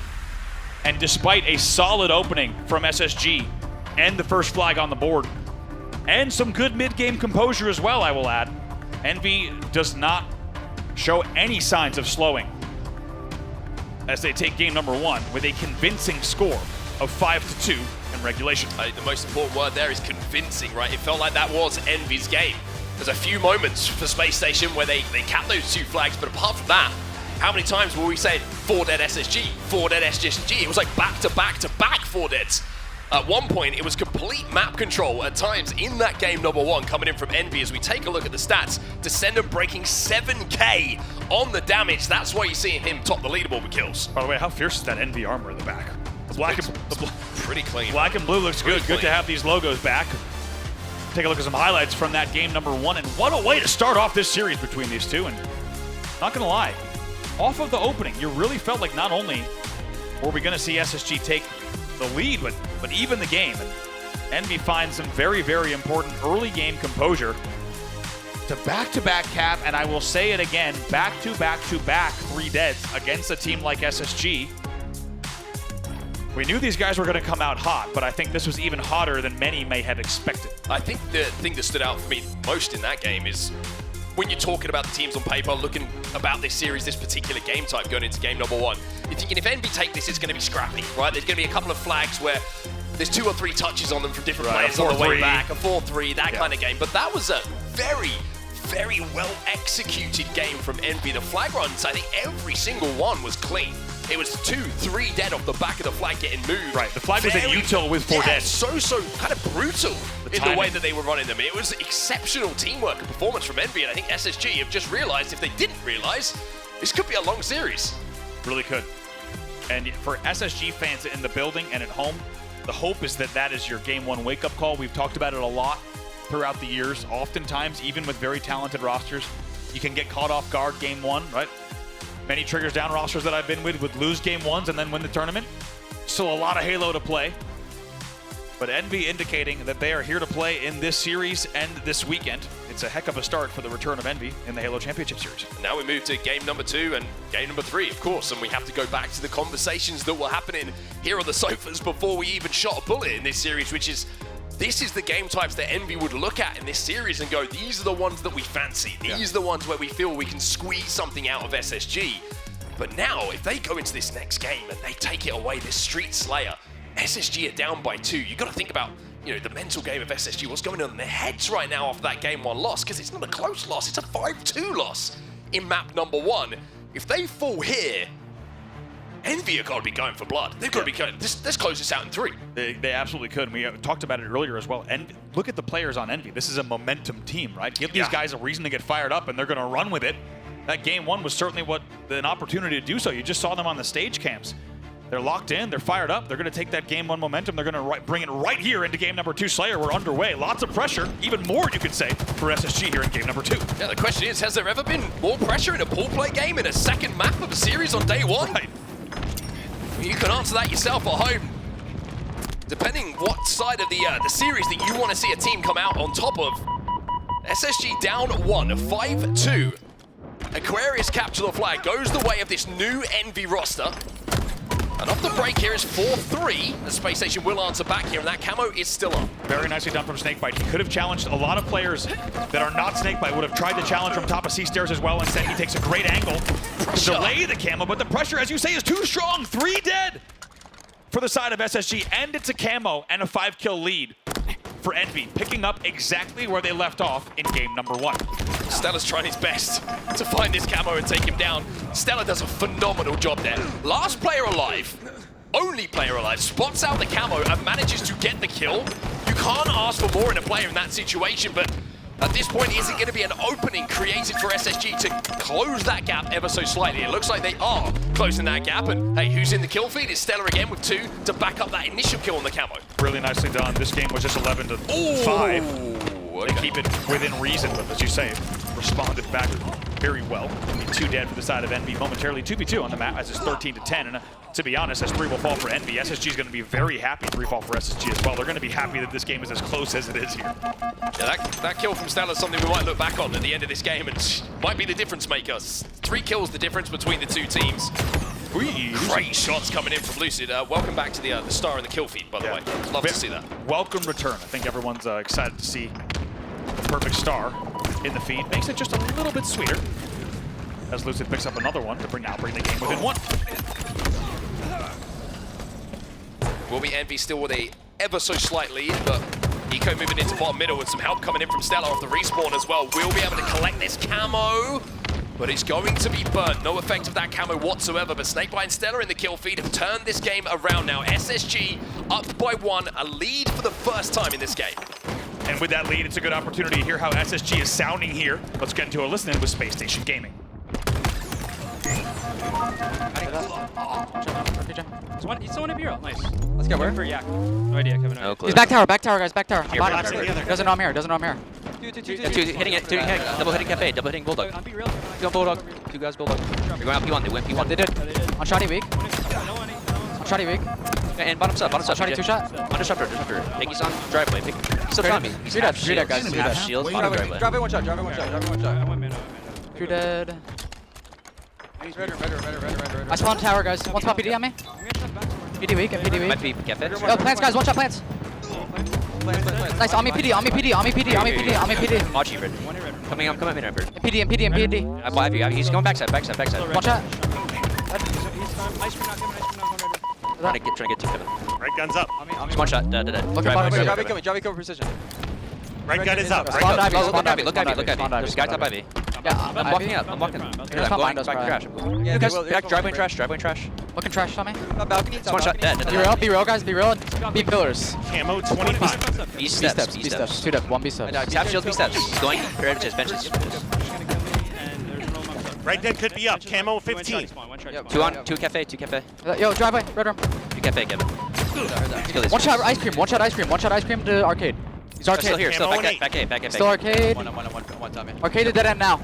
And despite a solid opening from SSG and the first flag on the board, and some good mid-game composure as well, I will add, Envy does not show any signs of slowing as they take game number 1 with a convincing score of 5-2 in regulation. The most important word there is convincing, right? It felt like that was Envy's game. There's a few moments for Spacestation where they capped those 2 flags, but apart from that, how many times were we saying 4 dead SSG, 4 dead SSG? It was like back to back to back 4 deads. At one point, it was complete map control at times in that game number 1 coming in from Envy. As we take a look at the stats, DSCENDANT breaking 7k on the damage. That's why you're seeing him top the leaderboard with kills. By the way, how fierce is that Envy armor in the back? Pretty clean. Black and blue looks good. Clean. Good to have these logos back. Take a look at some highlights from that game number 1, and what a way to start off this series between these two. And not gonna lie, off of the opening, you really felt like not only were we gonna see SSG take the lead, but even the game. And Envy finds some very, very important early game composure to back-to-back cap, and I will say it again, back-to-back-to-back 3 deads against a team like SSG. We knew these guys were going to come out hot, but I think this was even hotter than many may have expected. I think the thing that stood out for me most in that game is when you're talking about the teams on paper, looking about this series, this particular game type going into game number 1, you're thinking if Envy take this, it's going to be scrappy, right? There's going to be a couple of flags where there's 2 or 3 touches on them from different players on the way back, a 4-3, that kind of game. But that was a very, very well executed game from Envy. The flag runs, I think every single one was clean. It was 2, 3 dead off the back of the flag getting moved. Right, the flag was a util with 4 dead. So kind of brutal in the way that they were running them. It was exceptional teamwork and performance from Envy, and I think SSG have just realized, if they didn't realize, this could be a long series. Really could. And for SSG fans in the building and at home, the hope is that that is your game 1 wake-up call. We've talked about it a lot throughout the years. Oftentimes, even with very talented rosters, you can get caught off guard game 1, right? Many triggers down rosters that I've been with would lose game 1s and then win the tournament. Still a lot of Halo to play. But Envy indicating that they are here to play in this series and this weekend. It's a heck of a start for the return of Envy in the Halo Championship Series. Now we move to game number 2 and game number 3, of course, and we have to go back to the conversations that were happening here on the sofas before we even shot a bullet in this series, which is, this is the game types that Envy would look at in this series and go, these are the ones that we fancy. These are the ones where we feel we can squeeze something out of SSG. But now, if they go into this next game and they take it away, this Street Slayer, SSG are down by 2. You've got to think about, you know, the mental game of SSG, what's going on in their heads right now after that game 1 loss, because it's not a close loss, it's a 5-2 loss in map number 1. If they fall here, Envy have got to be going for blood. They've got to be going, let's close this out in 3. They absolutely could. And we talked about it earlier as well. And look at the players on Envy. This is a momentum team, right? Give these guys a reason to get fired up, and they're going to run with it. That game 1 was certainly an opportunity to do so. You just saw them on the stage cams. They're locked in. They're fired up. They're going to take that game 1 momentum. They're going to bring it right here into game number 2. Slayer, we're underway. Lots of pressure, even more, you could say, for SSG here in game number 2. Yeah, the question is, has there ever been more pressure in a pool play game in a second map of a series on day 1? Right. You can answer that yourself at home. Depending what side of the series that you want to see a team come out on top of. SSG down 1, 5-2. Aquarius capture the flag, goes the way of this new Envy roster. And off the break here is 4-3. The Spacestation will answer back here, and that camo is still on. Very nicely done from SnakeBite. He could have challenged a lot of players that are not SnakeBite, would have tried to challenge from top of C stairs as well. Instead, he takes a great angle to delay the camo, but the pressure, as you say, is too strong. 3 dead for the side of SSG, and it's a camo and a 5-kill lead for Envy, picking up exactly where they left off in game number 1. StelluR's trying his best to find this camo and take him down. StelluR does a phenomenal job there. Last player alive, only player alive, spots out the camo and manages to get the kill. You can't ask for more in a player in that situation, but at this point, is it going to be an opening created for SSG to close that gap ever so slightly? It looks like they are closing that gap, and hey, who's in the kill feed? It's StelluR again with 2 to back up that initial kill on the camo. Really nicely done. This game was just 11-5. Okay. They keep it within reason, but as you say, responded back very well. Gonna be 2 dead for the side of Envy momentarily. 2v2 on the map as it's 13-10. And to be honest, as 3 will fall for Envy, SSG is going to be very happy 3 fall for SSG as well. They're going to be happy that this game is as close as it is here. Yeah, that kill from StelluR is something we might look back on at the end of this game and might be the difference maker. 3 kills the difference between the 2 teams. Great shots coming in from Lucid. Welcome back to the star in the kill feed, by the way. Love to see that. Welcome return. I think everyone's excited to see the perfect star in the feed. Makes it just a little bit sweeter as Lucid picks up another one to bring the game within 1. Will be Envy still with a ever so slight lead, but Eco moving into bottom middle with some help coming in from StelluR off the respawn as well. Will be able to collect this camo, but it's going to be burnt. No effect of that camo whatsoever, but SnakeBite and StelluR in the kill feed have turned this game around now. SSG up by 1, a lead for the first time in this game. And with that lead, it's a good opportunity to hear how SSG is sounding here. Let's get into a listen in with Spacestation Gaming. He's someone up here. Nice. Let's go. Where? For Yak. No idea, Kevin. No clue. He's back tower, guys, back tower. Here, Doesn't know I'm here, doesn't know I'm here. Two hitting it, double hitting Cafe, double hitting Bulldog. I'm be real. Two on Bulldog, 2 guys Bulldog. They're going out P1, they went P1. They did. On Shotty weak. On Shotty weak. And bottom sub, Shotty 2 shot. Under shutter. Piggy's on driveway. He's still on me. He's half shield, guys. half shield on driveway. Driveway 1 shot, driveway 1 shot, driveway 1 shot. I went mid. 2 dead. He's Red. I spawned tower, guys. One spot PD on me. PD weak, and PD weak. Might be Cafe. Yo, plants, guys, 1 shot plants. Nice, on me PD. Machi red. Coming up mid red. PD. I believe you. He's going backside. 1 shot. Ice cream not Kevin. Trying to get to Kevin. Right gun's up. Just 1 shot. Dead. Look at bottom. Driving cover precision. Right gun is up. Spawn dive, Look at me. There's guys up Ivy. Yeah, I'm walking up. I'm going back to trash. Back driveway trash. Looking trash on me. Balcony. It's 1 shot. Dead. Be real, guys. Be real. Be pillars. Camo 25. B steps. 2 depth, 1 B steps. He's half shield, B steps. He's going benches. Right dead could be up. Camo 15. 2 Cafe. Yo, driveway, red room. 2 Cafe, Kevin. 1 shot ice cream to arcade. He's arcade. Still here, still Camo back A. Still arcade. One, Tommy. Arcade to dead end now.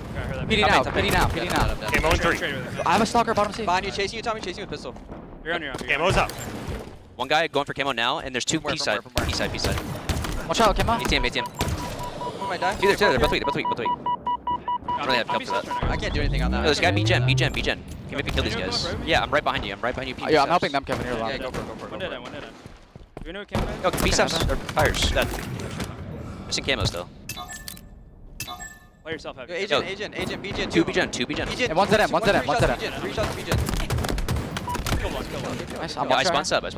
PD now. Camo 3. I have a stalker bottom C. Behind you, chasing you, Tommy, chasing you with pistol. You're on. Camo's up. One guy going for camo now, and there's 2 B side. Watch out, Kemba. ATM. Who might die? They're both weak. Really have help for that. I can't do anything on that. No, this guy B gen. Can maybe kill these guys. Yeah, I'm right behind you. Yeah, I'm helping them, Kevin. Here, Yeah, go for it. One dead. Do you know Kevin? Yo, B steps or fires. Dead. Missing camo still. Play yourself heavy. Yo, Agent, BGen. 2 B gen. And one's dead end. 3 shots BGen. Nice, Yeah, I spawn sub. Help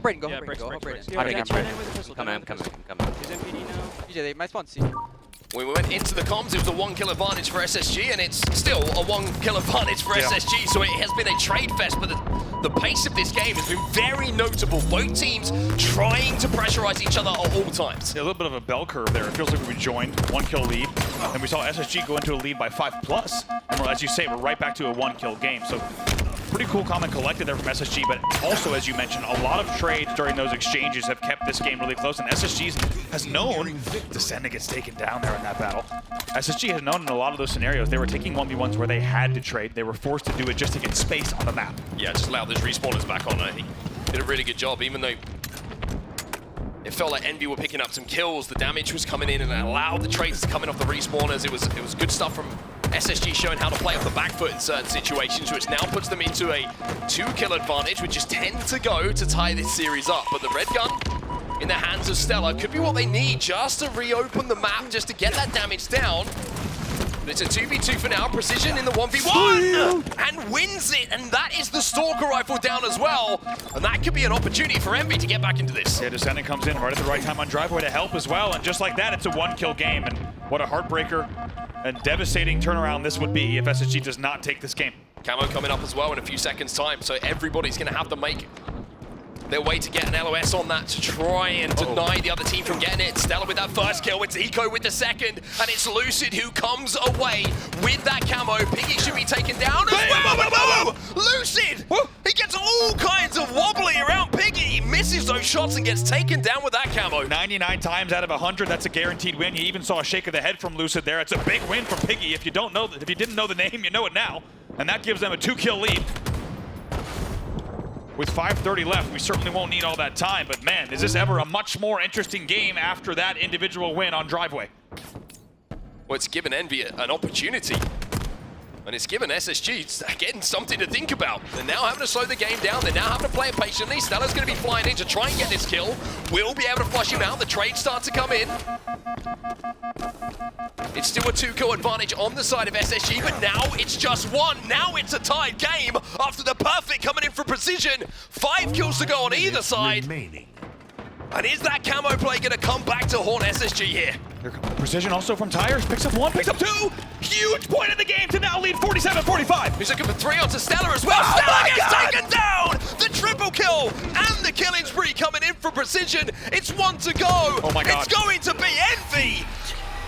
Brayden, go. Yeah, Help breaks. Brayden. I think I'm Turn right. in with a pistol. I'm coming. He's in PD now. BJ, they might spawn C. When we went into the comms, it was a 1 kill advantage for SSG, and it's still a 1 kill advantage for SSG, so it has been a trade fest, but the pace of this game has been very notable. Both teams trying to pressurize each other at all times. Yeah, a little bit of a bell curve there. It feels like we joined 1 kill lead, and we saw SSG go into a lead by 5+. And as you say, we're right back to a 1 kill game. So pretty cool comment collected there from SSG, but also, as you mentioned, a lot of trades during those exchanges have kept this game really close, and SSG has known DSCENDANT gets taken down there in that battle. SSG has known in a lot of those scenarios they were taking 1v1s where they had to trade. They were forced to do it just to get space on the map. Yeah, just allowed those respawners back on. I think did a really good job, even though it felt like Envy were picking up some kills. The damage was coming in and it allowed the trades to come in off the respawners. It was good stuff from SSG showing how to play off the back foot in certain situations, which now puts them into a 2 kill advantage with just 10 to go to tie this series up. But the red gun in the hands of StelluR could be what they need just to reopen the map, just to get that damage down. But it's a 2v2 for now. Precision in the 1v1 and wins it, and that is the Stalker rifle down as well. And that could be an opportunity for Envy to get back into this. Yeah, DSCENDANT comes in right at the right time on driveway to help as well, and just like that, it's a 1 kill game. And what a heartbreaker and devastating turnaround this would be if SSG does not take this game. Camo coming up as well in a few seconds' time, so everybody's going to have to make their way to get an LOS on that to try and deny the other team from getting it. StelluR with that first kill, it's Eco with the second, and it's Lucid who comes away with that camo. Piggy should be taken down as well. Lucid! He gets all kinds of wobbly around Piggy. He misses those shots and gets taken down with that camo. 99 times out of 100, that's a guaranteed win. You even saw a shake of the head from Lucid there. It's a big win from Piggy. If you didn't know the name, you know it now. And that gives them a 2-kill lead. With 5:30 left, we certainly won't need all that time, but man, is this ever a much more interesting game after that individual win on Driveway? Well, it's given Envy an opportunity. And it's given SSG, again, something to think about. They're now having to slow the game down. They're now having to play it patiently. StelluR's going to be flying in to try and get this kill. Will be able to flush him out. The trade starts to come in. It's still a 2-kill advantage on the side of SSG, but now it's just 1. Now it's a tied game after the perfect coming in for Precision. 5 kills to go on either side. And is that camo play going to come back to haunt SSG here? Precision also from Tires, picks up 1, picks up 2. Huge point in the game to now lead 47-45. He's looking for 3 onto StelluR as well. StelluR gets taken down! The triple kill and the killing spree coming in for Precision. It's 1 to go. Oh my God. It's going to be Envy,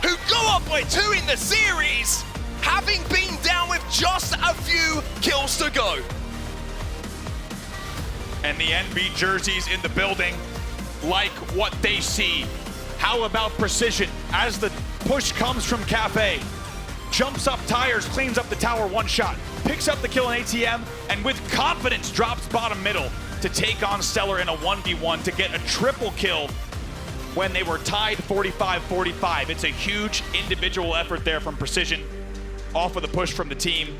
who go up by 2 in the series, having been down with just a few kills to go. And the NB jerseys in the building like what they see. How about Precision as the push comes from Cafe? Jumps up Tires, cleans up the tower 1 shot, picks up the kill in ATM, and with confidence drops bottom middle to take on StelluR in a 1v1 to get a triple kill when they were tied 45-45. It's a huge individual effort there from Precision off of the push from the team.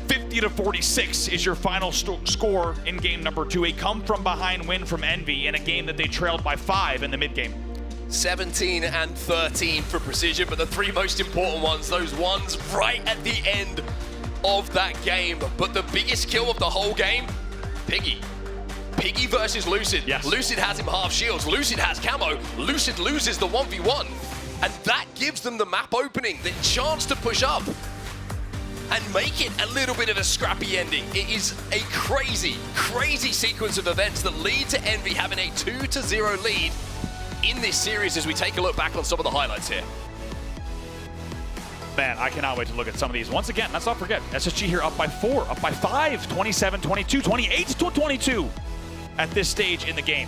50-46 is your final score in game number 2. A come-from-behind win from Envy in a game that they trailed by 5 in the mid-game. 17 and 13 for Precision, but the 3 most important ones, those ones right at the end of that game. But the biggest kill of the whole game, Piggy. Piggy versus Lucid. Yes. Lucid has him half shields. Lucid has camo. Lucid loses the 1v1. And that gives them the map opening, the chance to push up and make it a little bit of a scrappy ending. It is a crazy, crazy sequence of events that lead to Envy having a 2-0 lead in this series as we take a look back on some of the highlights here. Man, I cannot wait to look at some of these. Once again, let's not forget, SSG here up by 4, up by 5, 27-22, 28-22 at this stage in the game.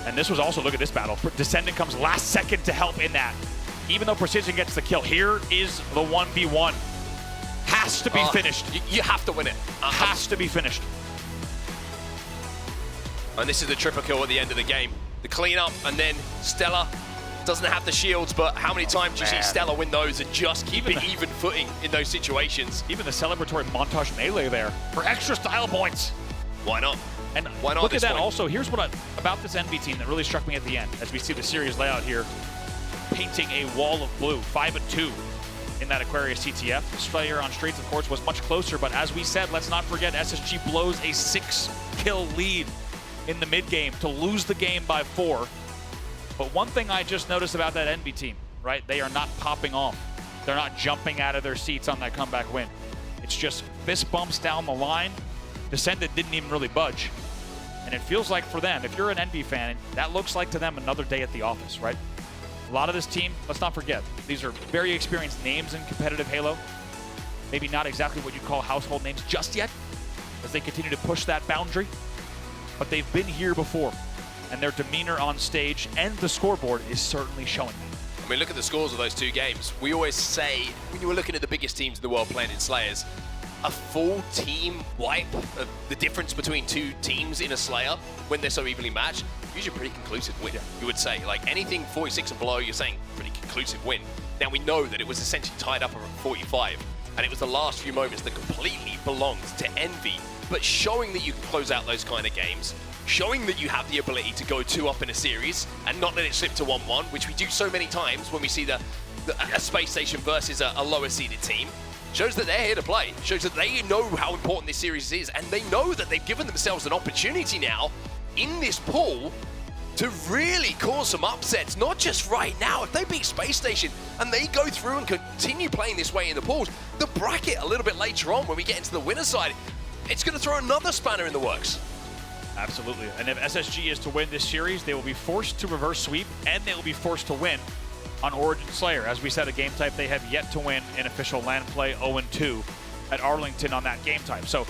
And this was also, look at this battle. DSCENDANT comes last second to help in that. Even though Precision gets the kill, here is the 1v1. Has to be finished. You have to win it. Has to be finished. And this is the triple kill at the end of the game. The cleanup, and then StelluR doesn't have the shields, but how many times do you see StelluR win those and just keep it even footing in those situations? Even the celebratory montage melee there for extra style points. Why not? And why not look at that point? also. Here's what about this NB team that really struck me at the end, as we see the series layout here, painting a wall of blue, 5-2 in that Aquarius TTF. The player on Streets, of course, was much closer, but as we said, let's not forget, SSG blows a 6-kill lead in the mid-game to lose the game by 4. But one thing I just noticed about that NB team, right? They are not popping off. They're not jumping out of their seats on that comeback win. It's just fist bumps down the line. DSCENDANT didn't even really budge. And it feels like for them, if you're an NB fan, that looks like to them another day at the office, right? A lot of this team, let's not forget, these are very experienced names in competitive Halo. Maybe not exactly what you'd call household names just yet, as they continue to push that boundary. But they've been here before, and their demeanor on stage and the scoreboard is certainly showing that. I mean, look at the scores of those 2 games. We always say, when you were looking at the biggest teams in the world playing in Slayers, a full team wipe of the difference between 2 teams in a Slayer when they're so evenly matched, usually a pretty conclusive win, you would say. Like anything 46 and below, you're saying pretty conclusive win. Now we know that it was essentially tied up at 45, and it was the last few moments that completely belonged to Envy. But showing that you can close out those kind of games, showing that you have the ability to go 2 up in a series and not let it slip to 1-1, which we do so many times when we see a Spacestation versus a lower seeded team, shows that they're here to play, shows that they know how important this series is, and they know that they've given themselves an opportunity now in this pool to really cause some upsets, not just right now. If they beat Space Station and they go through and continue playing this way in the pools, the bracket a little bit later on when we get into the winner's side, it's going to throw another spanner in the works. Absolutely. And if SSG is to win this series, they will be forced to reverse sweep and they will be forced to win on Origin Slayer. As we said, a game type they have yet to win in official LAN play, 0-2 at Arlington on that game type. So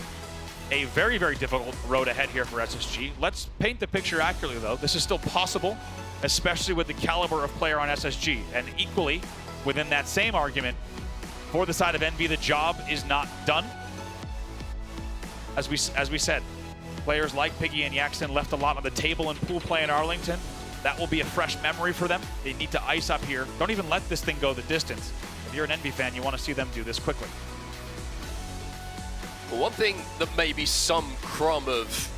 a very, very difficult road ahead here for SSG. Let's paint the picture accurately, though. This is still possible, especially with the caliber of player on SSG. And equally, within that same argument, for the side of Envy, the job is not done. As we said, players like Piggy and Yakzn left a lot on the table in pool play in Arlington. That will be a fresh memory for them. They need to ice up here. Don't even let this thing go the distance. If you're an Envy fan, you want to see them do this quickly. Well, one thing that may be some crumb of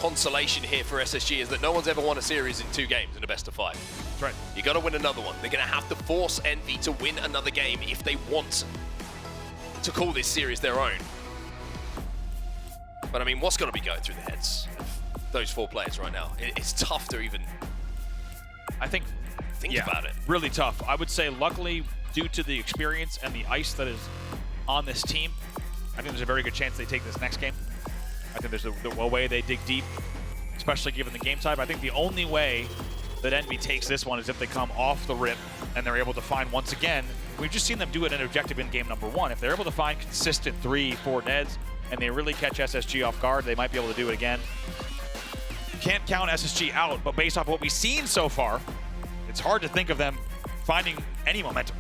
consolation here for SSG is that no one's ever won a series in 2 games in a best of 5. That's right. You got to win another one. They're going to have to force Envy to win another game if they want to call this series their own. But I mean, what's going to be going through the heads of those 4 players right now? It's tough to even think about it. Really tough. I would say, luckily, due to the experience and the ice that is on this team, I think there's a very good chance they take this next game. I think there's a way they dig deep, especially given the game type. I think the only way that Envy takes this one is if they come off the rip and they're able to find, once again, we've just seen them do it in objective in game number 1. If they're able to find consistent 3-4 neds and they really catch SSG off guard, they might be able to do it again. Can't count SSG out, but based off what we've seen so far, it's hard to think of them finding any momentum.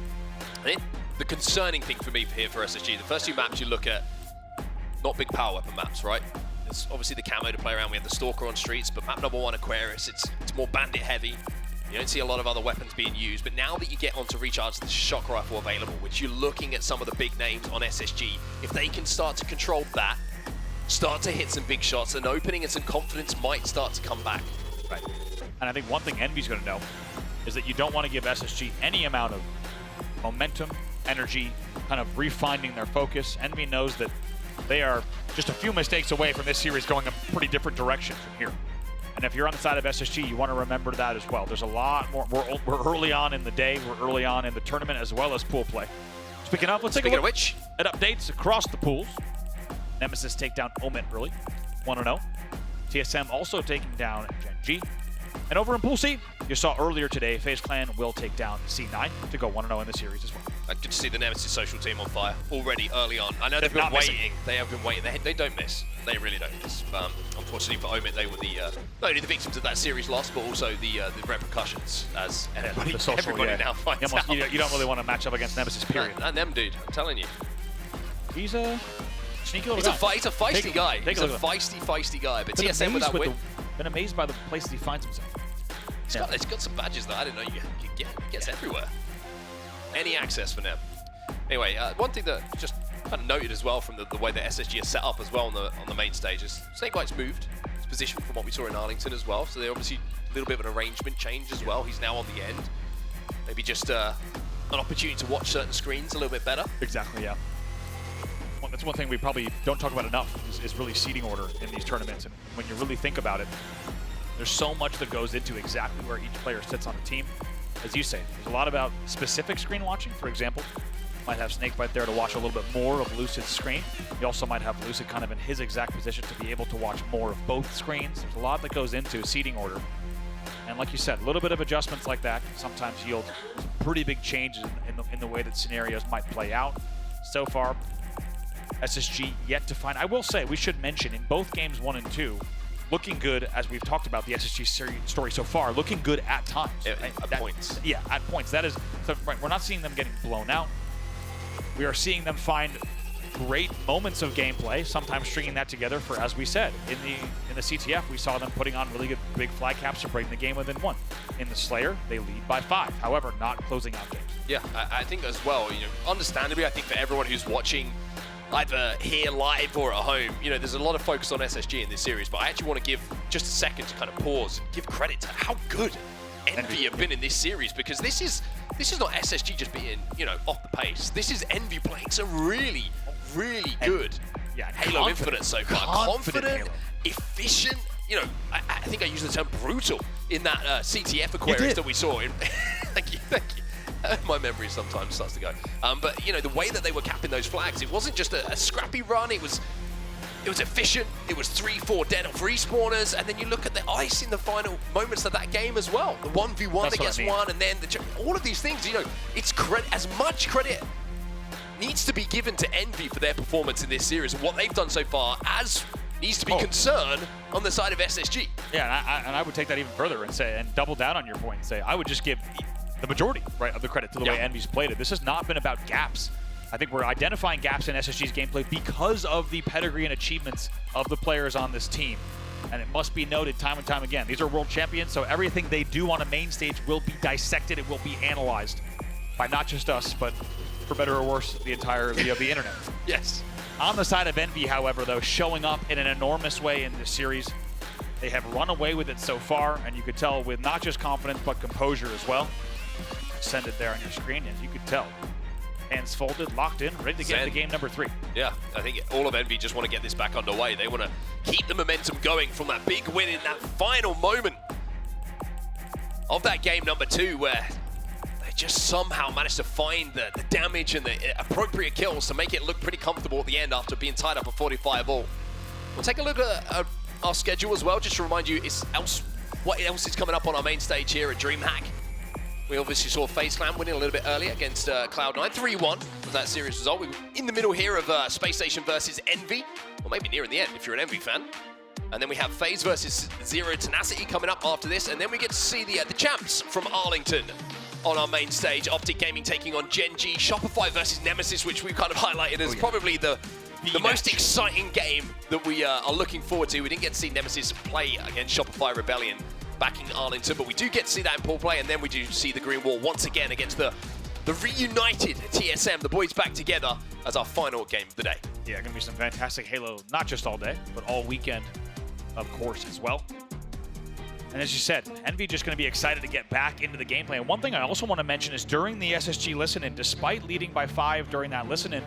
The concerning thing for me here for SSG, the first 2 maps you look at, not big power weapon maps, right? There's obviously the camo to play around. We have the Stalker on streets, but map number 1, Aquarius, it's more bandit heavy. You don't see a lot of other weapons being used, but now that you get onto Recharge, the shock rifle available, which you're looking at some of the big names on SSG, if they can start to control that, start to hit some big shots, an opening and some confidence might start to come back. Right. And I think one thing Envy's going to know is that you don't want to give SSG any amount of momentum, energy, kind of refining their focus. Envy knows that they are just a few mistakes away from this series going a pretty different direction from here. And if you're on the side of SSG, you want to remember that as well. There's a lot more. We're early on in the day. We're early on in the tournament as well as pool play. Speaking of, let's take a look at updates across the pools. Nemesis take down Omit early, 1-0. TSM also taking down Gen G. And over in Pool C, you saw earlier today, FaZe Clan will take down C9 to go 1-0 in the series as well. Good to see the Nemesis social team on fire already early on. I know they've been waiting. They have been waiting. They don't miss. They really don't miss. Unfortunately for Omit, they were not only the victims of that series loss, but also the repercussions as everybody now finds out. You don't really want to match up against Nemesis, period. And them, dude. I'm telling you. He's a sneaky little guy. He's a feisty guy. He's a feisty guy. But TSM with that win. Been amazed by the places he finds himself. He's got some badges that I didn't know you could get. He gets everywhere. Any access for them. Anyway, one thing that just kind of noted as well from the way that SSG is set up as well on the main stage is SnakeBite's moved his position from what we saw in Arlington as well. So they're obviously a little bit of an arrangement change as well. He's now on the end. Maybe just an opportunity to watch certain screens a little bit better. Exactly, yeah. Well, that's one thing we probably don't talk about enough is really seeding order in these tournaments. And when you really think about it, there's so much that goes into exactly where each player sits on the team. As you say, there's a lot about specific screen watching. For example, might have SnakeBite there to watch a little bit more of Lucid's screen. You also might have Lucid kind of in his exact position to be able to watch more of both screens. There's a lot that goes into seeding order. And like you said, a little bit of adjustments like that sometimes yield some pretty big changes in the way that scenarios might play out. So far, SSG yet to find. I will say, we should mention, in both games 1 and 2, looking good, as we've talked about the SSG story so far, looking good at times. At points. Yeah, at points. That is, so, right, we're not seeing them getting blown out. We are seeing them find great moments of gameplay, sometimes stringing that together for, as we said, in the CTF, we saw them putting on really good big flag caps to bring the game within 1. In the Slayer, they lead by 5. However, not closing out games. Yeah, I think as well, understandably, I think for everyone who's watching either here live or at home, there's a lot of focus on SSG in this series, but I actually want to give just a second to kind of pause and give credit to how good Envy have been in this series, because this is not SSG just being, off the pace. This is Envy playing some really, really good Halo Infinite so far. Confident, efficient, you know, I think I used the term brutal in that CTF Aquarius that we saw. Thank you. My memory sometimes starts to go. But, you know, the way that they were capping those flags, it wasn't just a scrappy run. It was efficient. It was 3-4 dead off respawners. And then you look at the ice in the final moments of that game as well. The 1v1 against one, and then all of these things, you know, it's as much credit needs to be given to Envy for their performance in this series and what they've done so far as needs to be concern on the side of SSG. Yeah, and I would take that even further and say, and double down on your point and say, I would just give the majority, right, of the credit to the way Envy's played it. This has not been about gaps. I think we're identifying gaps in SSG's gameplay because of the pedigree and achievements of the players on this team. And it must be noted time and time again, these are world champions, so everything they do on a main stage will be dissected, it will be analyzed by not just us, but for better or worse, the entirety of the internet. Yes. On the side of Envy, however, though, showing up in an enormous way in this series, they have run away with it so far, and you could tell with not just confidence, but composure as well. Send it there on your screen, as you could tell. Hands folded, locked in, ready to get into game number 3. Yeah, I think all of Envy just want to get this back underway. They want to keep the momentum going from that big win in that final moment of that game number 2, where they just somehow managed to find the damage and the appropriate kills to make it look pretty comfortable at the end after being tied up at 45 all. We'll take a look at our schedule as well, just to remind you what else is coming up on our main stage here at DreamHack. We obviously saw FaZe Clan winning a little bit earlier against Cloud9. 3-1 was that series result. We were in the middle here of Spacestation versus Envy, or maybe near in the end if you're an Envy fan. And then we have FaZe versus Zero Tenacity coming up after this, and then we get to see the champs from Arlington on our main stage. Optic Gaming taking on Gen G. Shopify versus Nemesis, which we've kind of highlighted as probably the most exciting game that we are looking forward to. We didn't get to see Nemesis play against Shopify Rebellion back in Arlington, but we do get to see that in pool play, and then we do see the Green Wall once again against the reunited TSM, the boys back together as our final game of the day. Yeah, gonna be some fantastic Halo, not just all day, but all weekend, of course, as well. And as you said, Envy just gonna be excited to get back into the gameplay. And one thing I also want to mention is during the SSG listen-in, despite leading by 5 during that listen-in,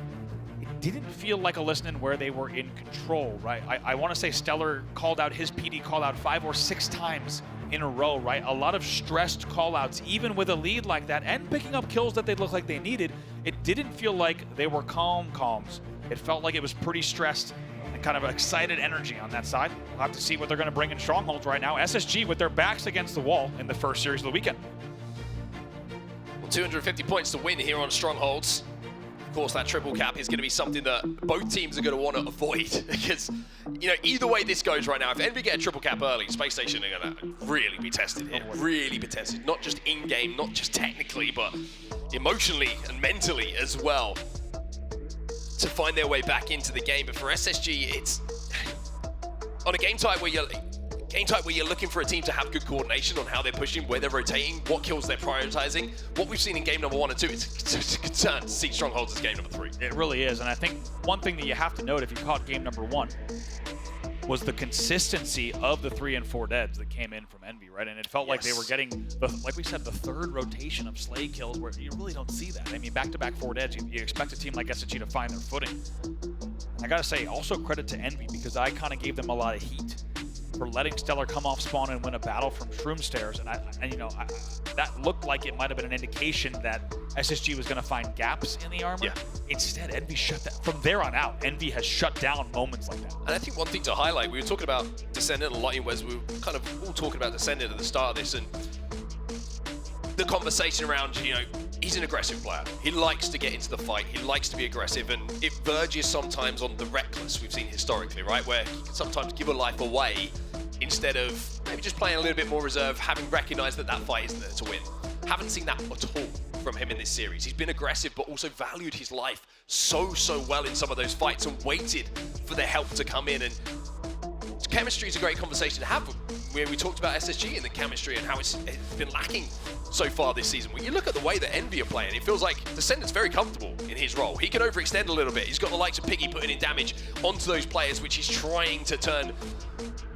it didn't feel like a listen-in where they were in control, right? I want to say StelluR called out his PD call out 5 or 6 times in a row, right? A lot of stressed call-outs, even with a lead like that, and picking up kills that they looked like they needed. It didn't feel like they were calms. It felt like it was pretty stressed and kind of excited energy on that side. We'll have to see what they're going to bring in Strongholds right now. SSG with their backs against the wall in the first series of the weekend. Well, 250 points to win here on Strongholds. Of course, that triple cap is going to be something that both teams are going to want to avoid because, you know, either way this goes right now, if Envy get a triple cap early, Spacestation are going to really be tested here. Really be tested. Not just in-game, not just technically, but emotionally and mentally as well to find their way back into the game. But for SSG, it's on a game type where you're looking for a team to have good coordination on how they're pushing, where they're rotating, what kills they're prioritizing. What we've seen in game number 1 and 2, it's a concern to see Strongholds as game number 3. It really is, and I think one thing that you have to note if you caught game number 1 was the consistency of the 3 and 4 deads that came in from Envy, right? And it felt like they were getting, like we said, the 3rd rotation of Slay kills where you really don't see that. I mean, back-to-back 4 deads, you expect a team like SSG to find their footing. I gotta say, also credit to Envy because I kind of gave them a lot of heat for letting StelluR come off spawn and win a battle from Shroom Stairs, and you know, that looked like it might have been an indication that SSG was going to find gaps in the armor. Yeah. Instead, Envy shut that. From there on out, Envy has shut down moments like that. And I think one thing to highlight, we were talking about DSCENDANT a lot in Wes. We were kind of all talking about DSCENDANT at the start of this, and the conversation around, you know, he's an aggressive player. He likes to get into the fight. He likes to be aggressive, and it verges sometimes on the reckless we've seen historically, right? Where he can sometimes give a life away instead of maybe just playing a little bit more reserve, having recognized that fight isn't there to win. Haven't seen that at all from him in this series. He's been aggressive, but also valued his life so well in some of those fights and waited for the help to come in. And chemistry is a great conversation to have, where we talked about SSG and the chemistry and how it's been lacking so far this season. When you look at the way that Envy are playing, it feels like DSCENDANT's very comfortable in his role. He can overextend a little bit. He's got the likes of Piggy putting in damage onto those players, which he's trying to turn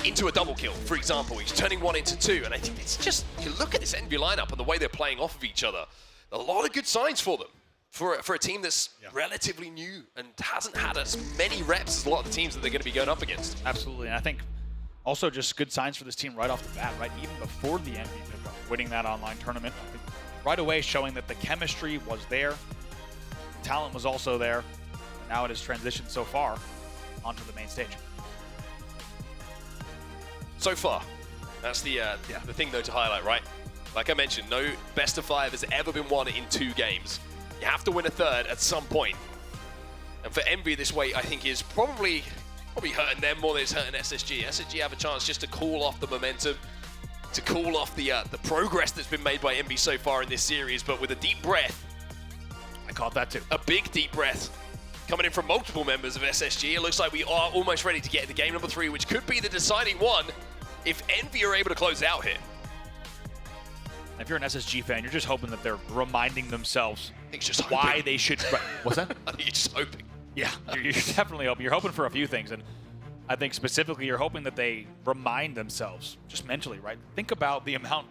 into a double kill, for example. He's turning 1 into 2, and I think it's just, you look at this Envy lineup and the way they're playing off of each other, a lot of good signs for them. For a team that's relatively new and hasn't had as many reps as a lot of the teams that they're going to be going up against. Absolutely, and I think Also, just good signs for this team right off the bat, right? Even before the Envy pickup, winning that online tournament, I think right away showing that the chemistry was there, the talent was also there, and now it has transitioned so far onto the main stage. So far, that's the thing though to highlight, right? Like I mentioned, no best of 5 has ever been won in 2 games. You have to win a third at some point. And for Envy, this way, I think, is probably hurting them more than it's hurting SSG. SSG have a chance just to cool off the momentum, to cool off the progress that's been made by Envy so far in this series, but with a deep breath. I caught that too. A big deep breath coming in from multiple members of SSG. It looks like we are almost ready to get into game number 3, which could be the deciding one if Envy are able to close it out here. If you're an SSG fan, you're just hoping that they're reminding themselves just why hoping. they should. What's that? I think you're just hoping. Yeah, you're definitely hoping. You're hoping for a few things, and I think specifically you're hoping that they remind themselves, just mentally, right? Think about the amount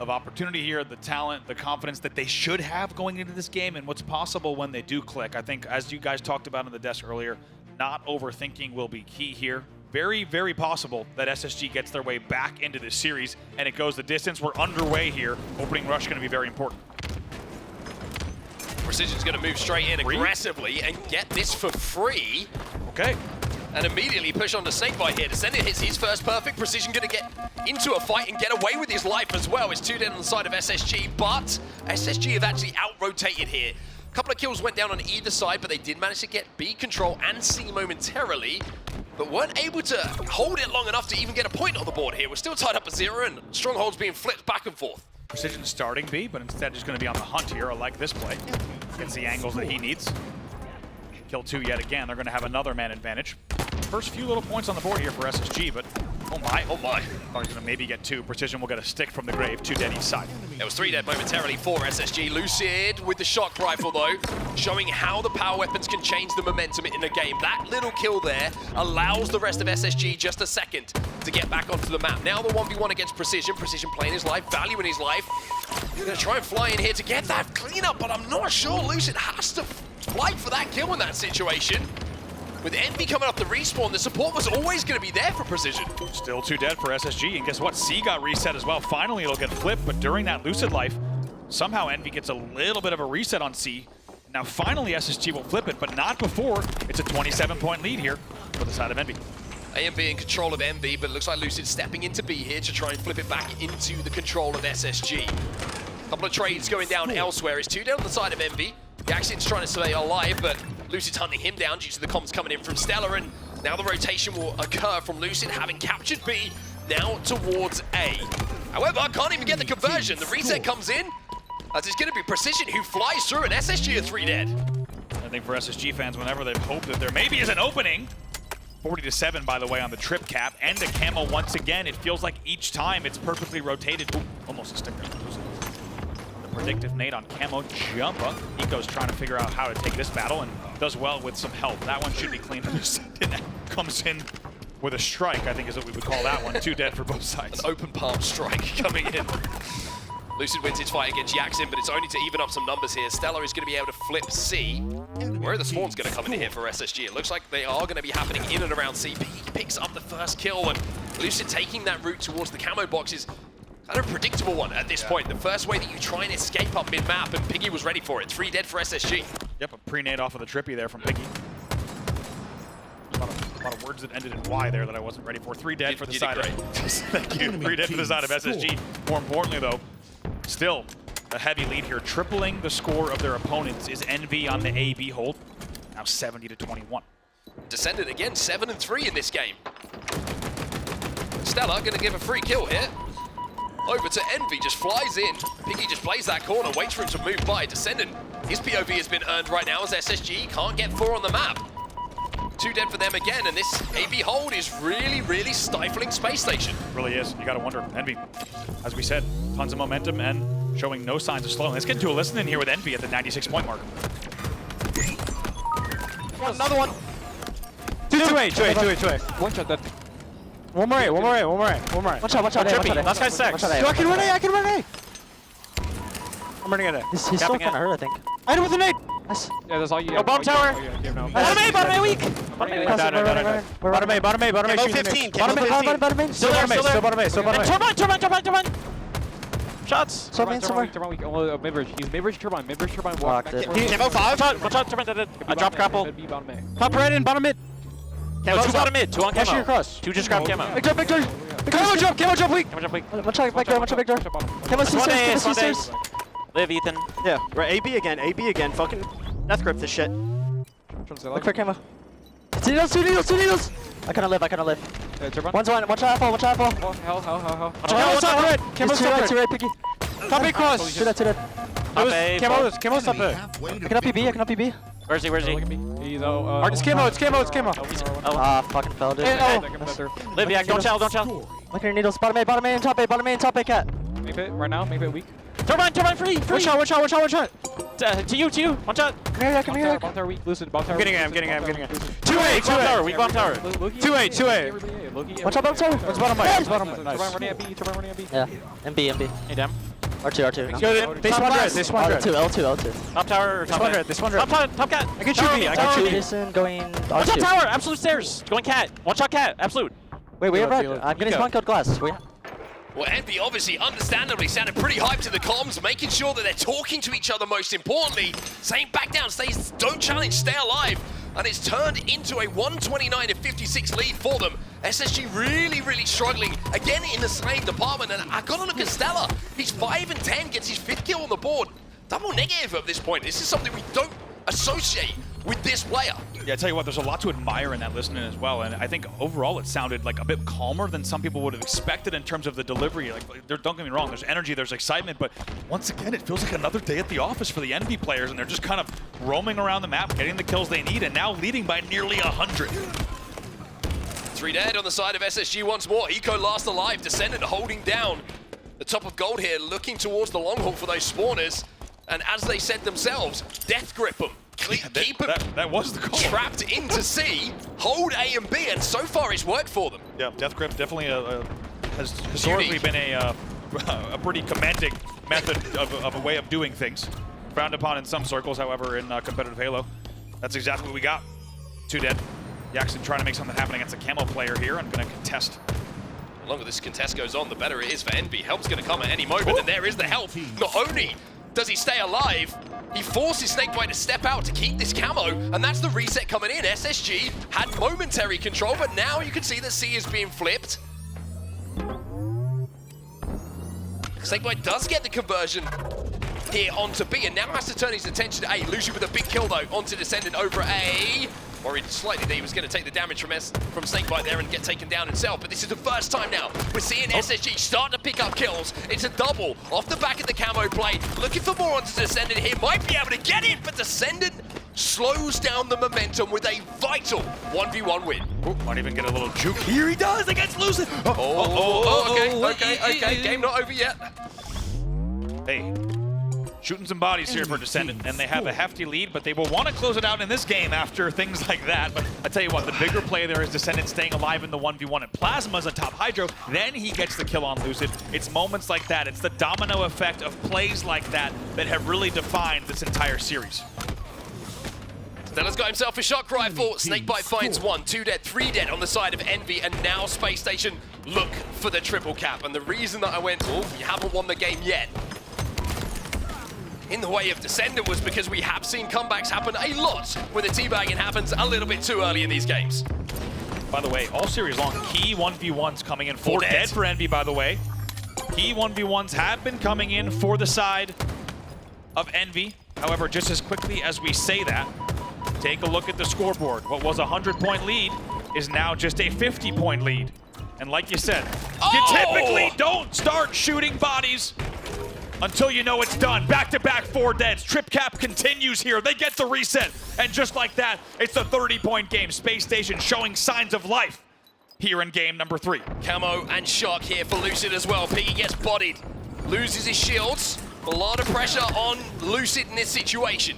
of opportunity here, the talent, the confidence that they should have going into this game, and what's possible when they do click. I think, as you guys talked about on the desk earlier, not overthinking will be key here. Very, very possible that SSG gets their way back into this series, and it goes the distance. We're underway here. Opening rush going to be very important. Precision's going to move straight in aggressively and get this for free. Okay. And immediately push on to SnakeBite here. DSCENDANT hits his first perfect. Precision going to get into a fight and get away with his life as well. It's 2 dead on the side of SSG, but SSG have actually out-rotated here. A couple of kills went down on either side, but they did manage to get B control and C momentarily, but weren't able to hold it long enough to even get a point on the board here. We're still tied up at 0, and Stronghold's being flipped back and forth. Precision starting B, but instead just going to be on the hunt here. I like this play. Gets the angles that he needs. Kill 2 yet again. They're going to have another man advantage. First few little points on the board here for SSG, but oh my. Thought he was going to maybe get 2. Precision will get a stick from the grave. 2 dead each side. It was 3 dead momentarily for SSG. Lucid with the shock rifle though, showing how the power weapons can change the momentum in a game. That little kill there allows the rest of SSG just a second to get back onto the map. Now the 1v1 against Precision. Precision playing his life, valuing his life. You're going to try and fly in here to get that cleanup, but I'm not sure Lucid has to fight for that kill in that situation. With Envy coming up the respawn, the support was always going to be there for Precision. Still 2 dead for SSG, and guess what? C got reset as well. Finally, it'll get flipped, but during that Lucid life, somehow Envy gets a little bit of a reset on C. Now finally SSG will flip it, but not before. It's a 27-point lead here for the side of Envy. AMB in control of Envy, but it looks like Lucid stepping into B here to try and flip it back into the control of SSG. Couple of trades going down elsewhere. It's 2 down on the side of Envy. Yakz's trying to stay alive, but Lucid's hunting him down due to the comms coming in from StelluR, and now the rotation will occur from Lucid, having captured B, now towards A. However, can't even get the conversion. The reset comes in, as it's going to be Precision who flies through, and SSG are 3 dead. I think for SSG fans, whenever they've hoped that there maybe is an opening, 40-7, by the way, on the trip cap, and a camo once again, it feels like each time it's perfectly rotated. Ooh, almost a stick there. Predictive nade on camo, jump up. Eco's trying to figure out how to take this battle and does well with some help. That one should be clean. Comes in with a strike, I think is what we would call that one. 2 dead for both sides. An open palm strike coming in. Lucid wins his fight against Yakzn, but it's only to even up some numbers here. StelluR is going to be able to flip C. Where are the spawns going to come in here for SSG? It looks like they are going to be happening in and around C. Piggy picks up the first kill, and Lucid taking that route towards the camo box is kind of a predictable one at this point. The first way that you try and escape up mid-map, and Piggy was ready for it. 3 dead for SSG. Yep, a pre-nade off of the trippy there from Piggy. A lot of words that ended in Y there that I wasn't ready for. 3 dead for the side of Thank you. 3 dead for the side of SSG. More importantly, though, still a heavy lead here. Tripling the score of their opponents is Envy on the A-B hold. Now 70-21. DSCENDANT again, 7-3 in this game. StelluR going to give a free kill here. Over to Envy, just flies in. Piggy just plays that corner, waits for him to move by. DSCENDANT, his POV has been earned right now as SSG can't get 4 on the map. 2 dead for them again, and this AB hold is really, really stifling Spacestation. Really is. You got to wonder. Envy, as we said, tons of momentum and showing no signs of slowing. Let's get into a listen in here with Envy at the 96-point mark. Another one. 2A. One shot dead. One more A. Watch out, trippy. Last guy's 6. I can run A. I'm running at it. He's still kind of hurt, I think. I hit him with a nade. Nice. Yeah, that's all you. Oh, bomb tower. Bottom A, weak. Bottom A. Camo 15. Camo 15. Bottom A. Still there. Turbine. Shots. Somewhere. Turbine weak. Oh, mid-bridge. He's mid-bridge turbine. Mid-bridge turbine. Locked it. Camo 5. Watch out, turbine dead. I dropped grapple. Be bottom A. Top right in, bottom mid. Camo Two bottom mid, two on Push camo. you across. Two just grab camo. Big jump. Camo jump weak. Camo jump weak. One shot back door. Camo One A, C stairs. Live, Ethan. Yeah, right. AB again. Fucking death grip this shit. Look for camo. Two needles. I cannot live. Turbine. One shot apple. Oh, hell. Camo's top red. Camo's too right, Piggy. Top A cross. Two dead. Top A. Camo's up there. I cannot PB. Where's he? Look at me. He's It's camo. Ah, fucking fell, dude. Live, Yak. Don't chill. Look at your needles. Bottom A and top A, cat. Make it right now. Make it weak. Turbine free. One shot. To you. One shot. Come here. Bomb tower weak. Lucid. Bomb tower. I'm getting it. 2A. Weak bomb tower. 2A. Loki. Watch out, bottom tower. What's bottom right? Turbine running at B. Turbine running at B. Yeah. MB. Hey, damn. R2. Go this one red. L2. Top tower or top A? This one red. Top cat. I can shoot B. Jason going One shot R2. tower. Absolute stairs. Going cat. One shot cat. Absolute. Wait, we have red. I'm getting spawn code glass. Well, Envy obviously, understandably, sounded pretty hyped in the comms, making sure that they're talking to each other most importantly, saying back down, don't challenge, stay alive. And it's turned into a 129-56 lead for them. SSG really struggling, again in the slaying department. And I gotta look at StelluR. He's 5 and 10, gets his 5th kill on the board. Double negative at this point. This is something we don't associate with this player. Yeah, I tell you what, there's a lot to admire in that listening as well, and I think overall it sounded like a bit calmer than some people would have expected in terms of the delivery. Like, don't get me wrong, there's energy, there's excitement, but once again, it feels like another day at the office for the Envy players, and they're just kind of roaming around the map, getting the kills they need, and now leading by nearly 100. 3 dead on the side of SSG once more. Eco last alive, Descendant holding down the top of gold here, looking towards the long haul for those spawners, and as they said themselves, death grip them. Keep them that was the call. trapped into C, hold A and B, and so far it's worked for them. Yeah, Death Grip definitely has historically been a pretty commanding method of a way of doing things. Frowned upon in some circles, however, in competitive Halo. That's exactly what we got. 2 dead. Yakzn trying to make something happen against a camo player here. I'm going to contest. The longer this contest goes on, the better it is for Envy. Help's going to come at any moment, and there is the help. Not only does he stay alive, he forces SnakeBite to step out to keep this camo, and that's the reset coming in. SSG had momentary control, but now you can see that C is being flipped. SnakeBite does get the conversion here onto B, and now has to turn his attention to A. Lucid with a big kill, though, onto Descendant over A. Worried slightly that he was going to take the damage from SnakeBite there and get taken down himself, but this is the first time now we're seeing SSG start to pick up kills. It's a double off the back of the camo plate. Looking for more onto Descendant here. Might be able to get it, but Descendant slows down the momentum with a vital 1v1 win. Ooh, might even get a little juke. Here he does against Lucid. Okay. Game not over yet. Hey, shooting some bodies here for Descendant, and they have a hefty lead, but they will want to close it out in this game after things like that. But I tell you what, the bigger play there is Descendant staying alive in the 1v1, and Plasma's on top Hydro. Then he gets the kill on Lucid. It's moments like that. It's the domino effect of plays like that that have really defined this entire series. StelluR's got himself a shock rifle. SnakeBite finds 1, 2 dead, 3 dead on the side of Envy, and now Spacestation look for the triple cap. And the reason that I went, oh, you haven't won the game yet, in the way of Descendant was because we have seen comebacks happen a lot when the teabagging happens a little bit too early in these games. By the way, all series long, key 1v1s coming in. 4 dead for Envy, by the way. Key 1v1s have been coming in for the side of Envy. However, just as quickly as we say that, take a look at the scoreboard. What was a 100-point lead is now just a 50-point lead. And like you said, you typically don't start shooting bodies until you know it's done. Back-to-back 4 deads. Trip cap continues here. They get the reset. And just like that, it's a 30-point game. Spacestation showing signs of life here in game number 3. Camo and shock here for Lucid as well. Piggy gets bodied, loses his shields. A lot of pressure on Lucid in this situation.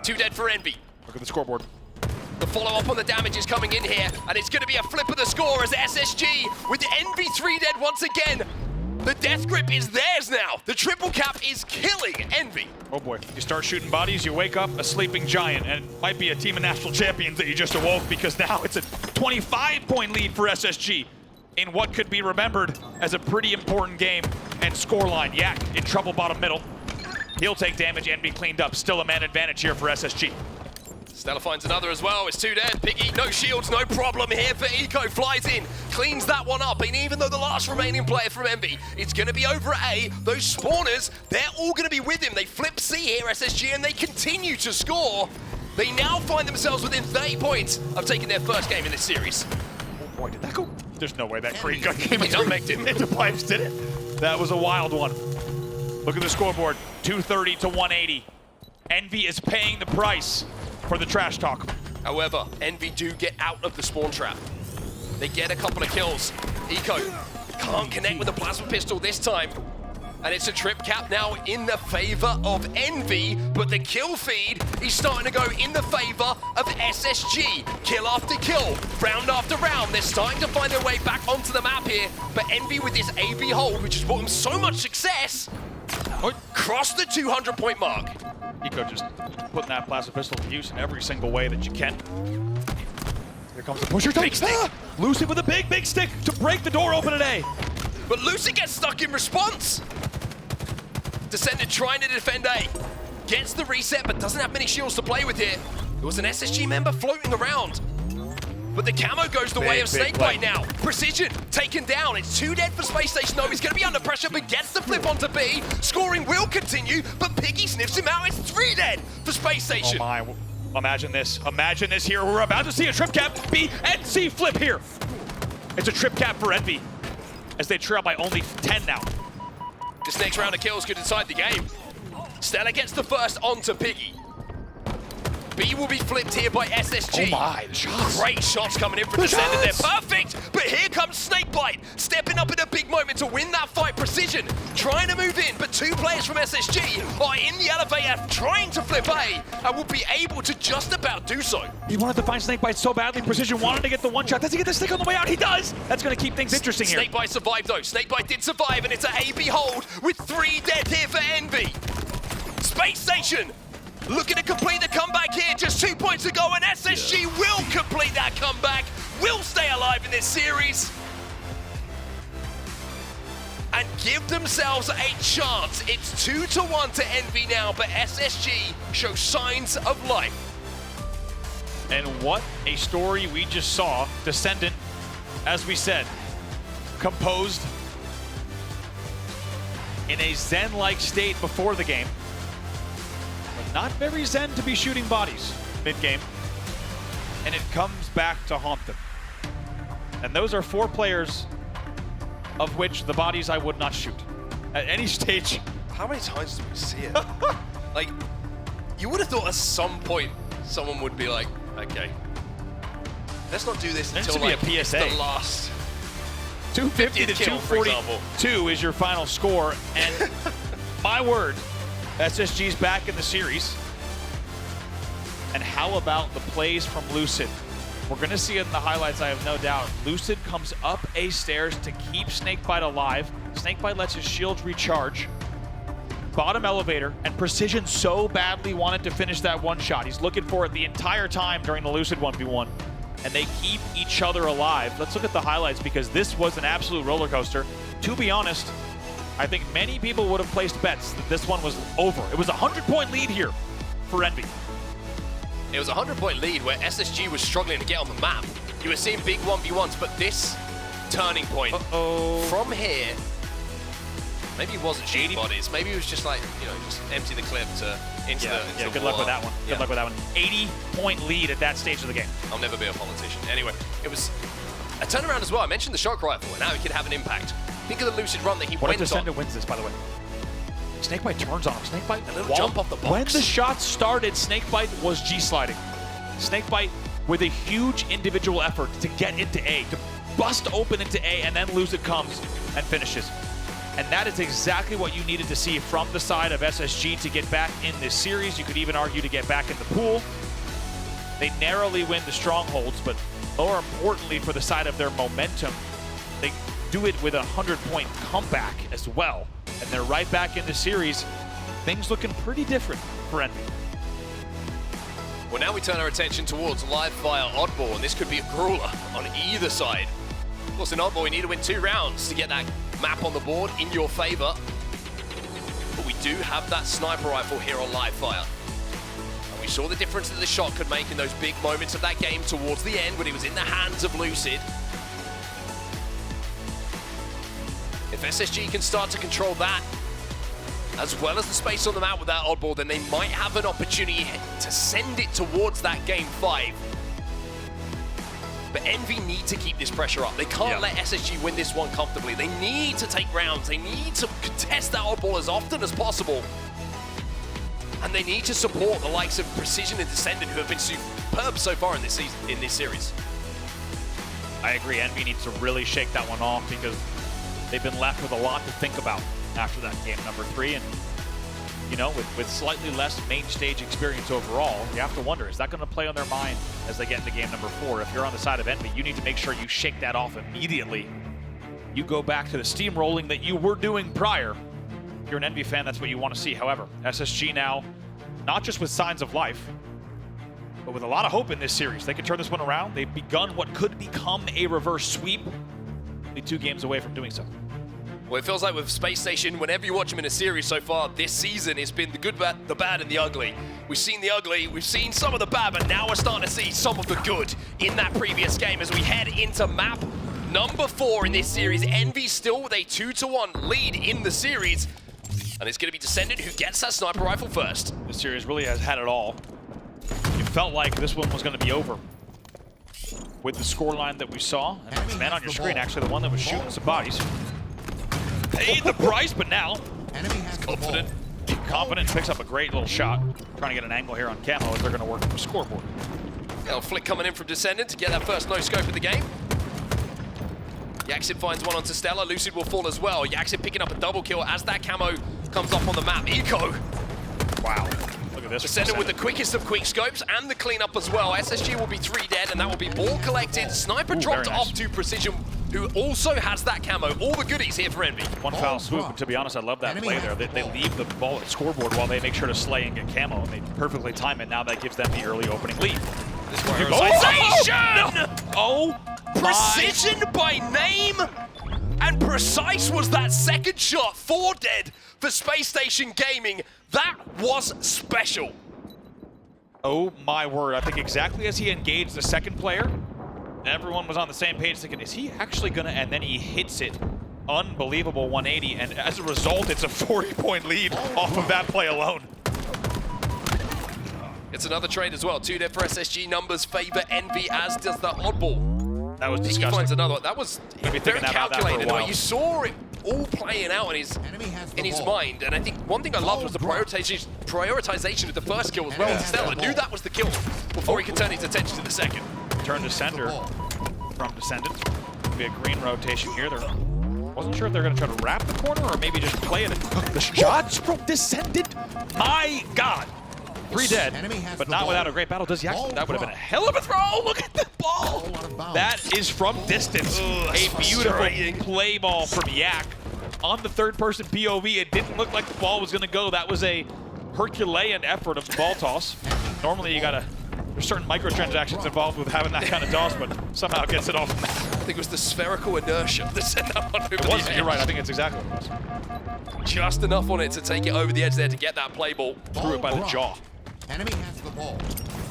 2 dead for Envy. Look at the scoreboard. The follow-up on the damage is coming in here, and it's going to be a flip of the score as SSG with Envy 3 dead once again. The death grip is theirs now. The triple cap is killing Envy. Oh boy, you start shooting bodies, you wake up a sleeping giant, and it might be a team of national champions that you just awoke, because now it's a 25-point lead for SSG in what could be remembered as a pretty important game and scoreline. Yak in trouble bottom middle. He'll take damage and be cleaned up. Still a man advantage here for SSG. Stella finds another as well. It's 2 dead. Piggy, no shields, no problem here for Eco. Flies in, cleans that one up. And even though the last remaining player from Envy, it's going to be over at A, those spawners, they're all going to be with him. They flip C here, SSG, and they continue to score. They now find themselves within 30 points of taking their first game in this series. Oh boy, did that go? There's no way that green gun came into pipes, did it? That was a wild one. Look at the scoreboard, 230 to 180. Envy is paying the price for the trash talk. However, Envy do get out of the spawn trap. They get a couple of kills. Eco can't connect with the plasma pistol this time. And it's a trip cap now in the favor of Envy, but the kill feed is starting to go in the favor of SSG. Kill after kill, round after round, they're starting to find their way back onto the map here, but Envy with this AB hold, which has brought them so much success, crossed the 200-point mark. Eco just putting that plasma pistol to use in every single way that you can. Here comes the pusher. Big stick. Lucid with a big, big stick to break the door open at A. But Lucid gets stuck in response. DSCENDANT trying to defend A. Gets the reset, but doesn't have many shields to play with here. There was an SSG member floating around. But the camo goes the way of SnakeBite now. Precision taken down. It's 2 dead for Spacestation though. He's going to be under pressure, but gets the flip onto B. Scoring will continue, but Piggy sniffs him out. It's 3 dead for Spacestation. Oh my. Imagine this. Imagine this here. We're about to see a trip cap. B and C flip here. It's a trip cap for Envy as they trail by only 10 now. This next round of kills could decide the game. Stella gets the first onto Piggy. B will be flipped here by SSG. Oh my, the shots. Great shots coming in from DSCENDANT. They're perfect, but here comes SnakeBite, stepping up in a big moment to win that fight. Precision, trying to move in, but 2 players from SSG are in the elevator trying to flip A, and will be able to just about do so. He wanted to find SnakeBite so badly. Precision wanted to get the one shot. Does he get the stick on the way out? He does. That's going to keep things interesting here. SnakeBite survived though. SnakeBite did survive, and it's an AB hold with 3 dead here for Envy. Spacestation looking to complete the comeback here, just 2 points to go, and SSG will complete that comeback, will stay alive in this series, and give themselves a chance. It's 2-1 to Envy now, but SSG show signs of life. And what a story we just saw. DSCENDANT, as we said, composed in a zen-like state before the game. Not very zen to be shooting bodies mid-game, and it comes back to haunt them. And those are 4 players of which the bodies I would not shoot at any stage. How many times did we see it? Like, you would have thought at some point someone would be like, okay, let's not do this until like a PSA. the last 250 to 242 is your final score, and my word, SSG's back in the series. And how about the plays from Lucid? We're going to see it in the highlights, I have no doubt. Lucid comes up A stairs to keep SnakeBite alive. SnakeBite lets his shields recharge. Bottom elevator, and Precision so badly wanted to finish that one shot. He's looking for it the entire time during the Lucid 1v1. And they keep each other alive. Let's look at the highlights, because this was an absolute roller coaster. To be honest, I think many people would have placed bets that this one was over. It was a 100-point lead here for Envy. It was a 100-point lead where SSG was struggling to get on the map. You were seeing big 1v1s, but this turning point from here, maybe it wasn't shooting bodies. Maybe it was just like, you know, just empty the clip into the good luck with that one. Good luck with that one. 80-point lead at that stage of the game. I'll never be a politician. Anyway, it was a turnaround as well. I mentioned the shock rifle, and now he can have an impact. Think of the Lucid run that he went on. What if DSCENDANT wins this, by the way? SnakeBite turns on him. SnakeBite, a little jump off the box. When the shot started, SnakeBite was G-sliding. SnakeBite with a huge individual effort to get into A, to bust open into A, and then Lucid comes and finishes. And that is exactly what you needed to see from the side of SSG to get back in this series. You could even argue to get back in the pool. They narrowly win the strongholds, but more importantly for the side of their momentum, they do it with a 100-point comeback as well. And they're right back in the series. Things looking pretty different for Envy. Well, now we turn our attention towards live fire oddball, and this could be a brawler on either side. Of course, in oddball, you need to win 2 rounds to get that map on the board in your favor. But we do have that sniper rifle here on live fire. And we saw the difference that the shot could make in those big moments of that game towards the end when it was in the hands of Lucid. If SSG can start to control that, as well as the space on the map with that oddball, then they might have an opportunity to send it towards that game 5. But Envy need to keep this pressure up. They can't let SSG win this one comfortably. They need to take rounds. They need to contest that oddball as often as possible. And they need to support the likes of Precision and Descendant, who have been superb so far in this season, in this series. I agree, Envy needs to really shake that one off because they've been left with a lot to think about after that game number 3. And, you know, with slightly less main stage experience overall, you have to wonder, is that going to play on their mind as they get into game number 4? If you're on the side of Envy, you need to make sure you shake that off immediately. You go back to the steamrolling that you were doing prior. If you're an Envy fan, that's what you want to see. However, SSG now, not just with signs of life, but with a lot of hope in this series. They can turn this one around. They've begun what could become a reverse sweep. Only 2 games away from doing so. Well, it feels like with Space Station, whenever you watch them in a series so far this season, it's been the good, the bad, and the ugly. We've seen the ugly, we've seen some of the bad, but now we're starting to see some of the good in that previous game as we head into map number 4 in this series. Envy still with a 2-1 lead in the series, and it's going to be Descendant who gets that sniper rifle first. This series really has had it all. It felt like this one was going to be over with the scoreline that we saw. And the man on your screen, actually the one that was shooting some bodies, paid the price, but now he's confident. Confident, picks up a great little shot. Trying to get an angle here on Camo as they're going to work from the scoreboard. Little flick coming in from Descendant to get that first no-scope of the game. Yakzn finds one onto StelluR. Lucid will fall as well. Yakzn picking up a double kill as that camo comes up on the map. Eco. Wow. Look at this. Descendant with the quickest of quick scopes and the cleanup as well. SSG will be 3 dead, and that will be ball collected. Sniper dropped off to Precision, who also has that camo. All the goodies here for Envy. One foul swoop. To be honest, I love that play there. They leave the ball at scoreboard while they make sure to slay and get camo, and they perfectly time it. Now that gives them the early opening lead. Prioritization! Oh, Precision by name, and Precise was that second shot. 4 dead for Space Station Gaming. That was special. Oh my word. I think exactly as he engaged the second player, everyone was on the same page thinking, is he actually gonna, and then he hits it. Unbelievable 180, and as a result, it's a 40-point lead off of that play alone. It's another trade as well. 2 dead for SSG. Numbers favor Envy, as does the oddball. That was Piggy disgusting. finds another one. That was very calculated. That You saw it all playing out in his mind, and I think one thing I loved was the prioritization of the first kill as well. StelluR knew that was the kill before he could turn his attention to the second. Turn to sender from Descendant. Be a green rotation here. They're wasn't sure if they're going to try to wrap the corner or maybe just play it. The shots from Descendant. My God. 3 dead, but not without a great battle. Does Yakzn? That would have been a hell of a throw. Look at the ball. That is from distance. A beautiful play ball from Yak. On the third-person POV, it didn't look like the ball was going to go. That was a Herculean effort of the ball toss. Normally, you got to... There's certain microtransactions involved with having that kind of toss, but somehow it gets it off. I think it was the spherical inertia that sent that one over the edge. You're right. I think it's exactly what it was. Just enough on it to take it over the edge there to get that play ball. Threw it by the jaw. Enemy has the ball.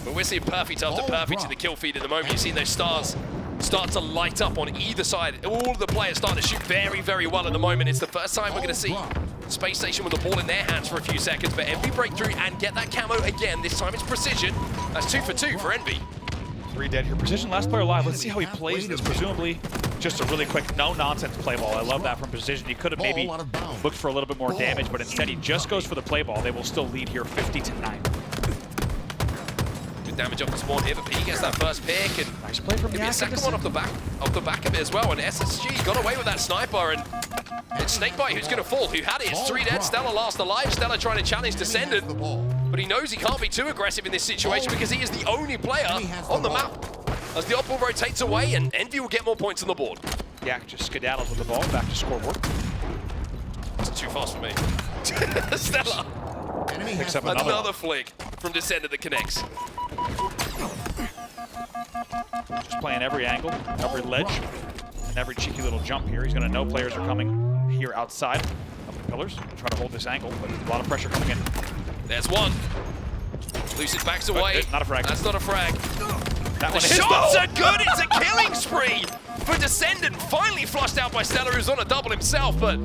But we're seeing perfect after perfect in the kill feed at the moment. You've seen those stars start to light up on either side. All of the players starting to shoot very, very well at the moment. It's the first time we're going to see Space Station with the ball in their hands for a few seconds, but Envy break through and get that camo again. This time it's Precision. That's 2 for 2 for Envy. 3 dead here. Precision, last player alive. Let's see how he plays this. Presumably just a really quick, no-nonsense play ball. I love that from Precision. He could have maybe looked for a little bit more damage, but instead he just goes for the play ball. They will still lead here 50-9. Good damage off the spawn here, but Piggy gets that first pick, and nice play from maybe a second one off the back of it as well. And SSG got away with that sniper, and it's SnakeBite who's going to fall. Who had it? It's 3 dead. StelluR last alive. StelluR trying to challenge Descendant, but he knows he can't be too aggressive in this situation because he is the only player on the map. As the oddball rotates away, and Envy will get more points on the board. Yak just skedaddles with the ball back to scoreboard. It's too fast for me. StelluR Enemy Picks has up the another another flick from Descendant that connects. Just playing every angle, every ledge, and every cheeky little jump here. He's going to know players are coming here outside of the pillars. Try to hold this angle, but a lot of pressure coming in. There's one. Lucid backs away. Not a frag. That's not a frag. That The one is shots though. are good. It's a killing spree for Descendant. Finally flushed out by StelluR, who's on a double himself, but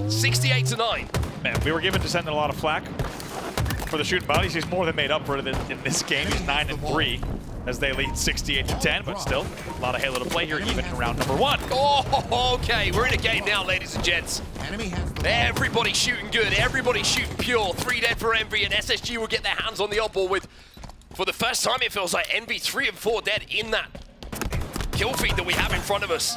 68-9. Man, we were giving Descendant a lot of flack for the shooting bodies. He's more than made up for it in this game. He's 9-3 as they lead 68-10, but still a lot of Halo to play here, even in round number 1. Oh, okay. We're in a game now, ladies and gents. Enemy has the ball. Everybody's shooting good. Everybody's shooting pure. 3 dead for Envy, and SSG will get their hands on the oddball with, for the first time, it feels like Envy 3 and 4 dead in that kill feed that we have in front of us.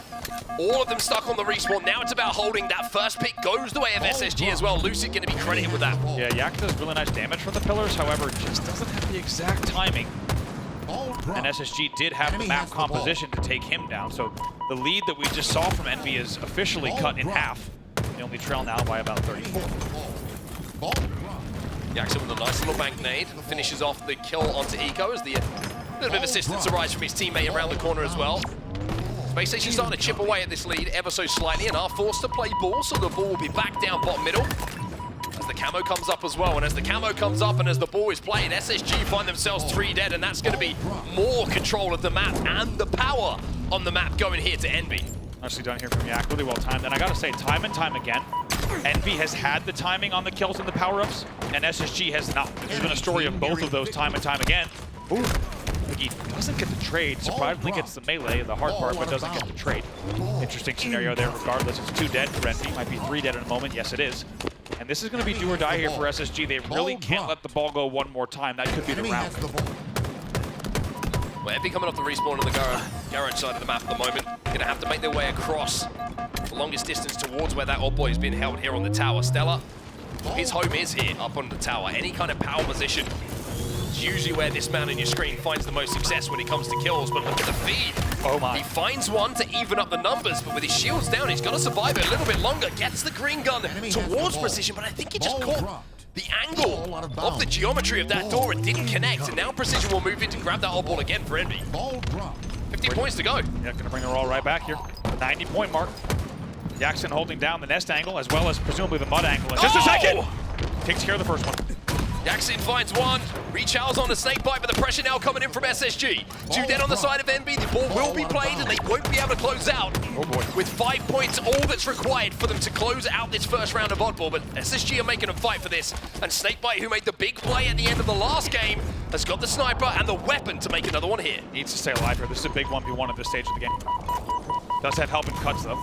All of them stuck on the respawn. Now it's about holding. That first pick goes the way of SSG as well. Lucid going to be credited with that. Yeah, Yak does really nice damage from the pillars, however, just doesn't have the exact timing. And SSG did have the map composition to take him down, so the lead that we just saw from Envy is officially cut in half. They only trail now by about 34. Yakzn with a nice little bank nade finishes off the kill onto Eco as the little bit of assistance arrives from his teammate around the corner as well. Spacestation starting to chip away at this lead ever so slightly and are forced to play ball, so the ball will be back down bottom middle. As the camo comes up as well, and as the camo comes up and as the ball is played, SSG find themselves 3 dead, and that's going to be more control of the map and the power on the map going here to Envy. Nicely done here from Yak, really well timed. And I gotta say, time and time again, Envy has had the timing on the kills and the power-ups, and SSG has not. This has been a story of both of those time and time again. Ooh. Piggy doesn't get the trade, surprisingly gets the melee, the hard part, but doesn't get the trade. Interesting scenario there regardless. It's 2 dead for Envy, might be 3 dead in a moment, yes it is. And this is going to be do or die here for SSG. They really can't let the ball go one more time. That could be the round. Well, Envy coming off the respawn on the garage side of the map at the moment. Going to have to make their way across the longest distance towards where that old boy is being held here on the tower. StelluR, his home is here up on the tower. Any kind of power position is usually where this man on your screen finds the most success when it comes to kills. But look at the feed. Oh my. He finds one to even up the numbers, but with his shields down, he's got to survive it a little bit longer. Gets the green gun towards precision, but I think he just caught the angle of the geometry of that door. It didn't connect, and now precision will move in to grab that odd ball again for Envy. 50 points to go. Yeah, gonna bring the roll right back here. The 90-point mark. Yakzn holding down the nest angle as well as presumably the mud angle. In just a second! Takes care of the first one. Yakzn finds one, recharges on the SnakeBite, but the pressure now coming in from SSG. 2 dead on the side of Envy, the ball will be played and they won't be able to close out. Oh boy. With 5 points, all that's required for them to close out this first round of oddball, but SSG are making them fight for this. And SnakeBite, who made the big play at the end of the last game, has got the sniper and the weapon to make another one here. Needs to stay alive here. This is a big 1v1 at this stage of the game. Does have help in cuts though.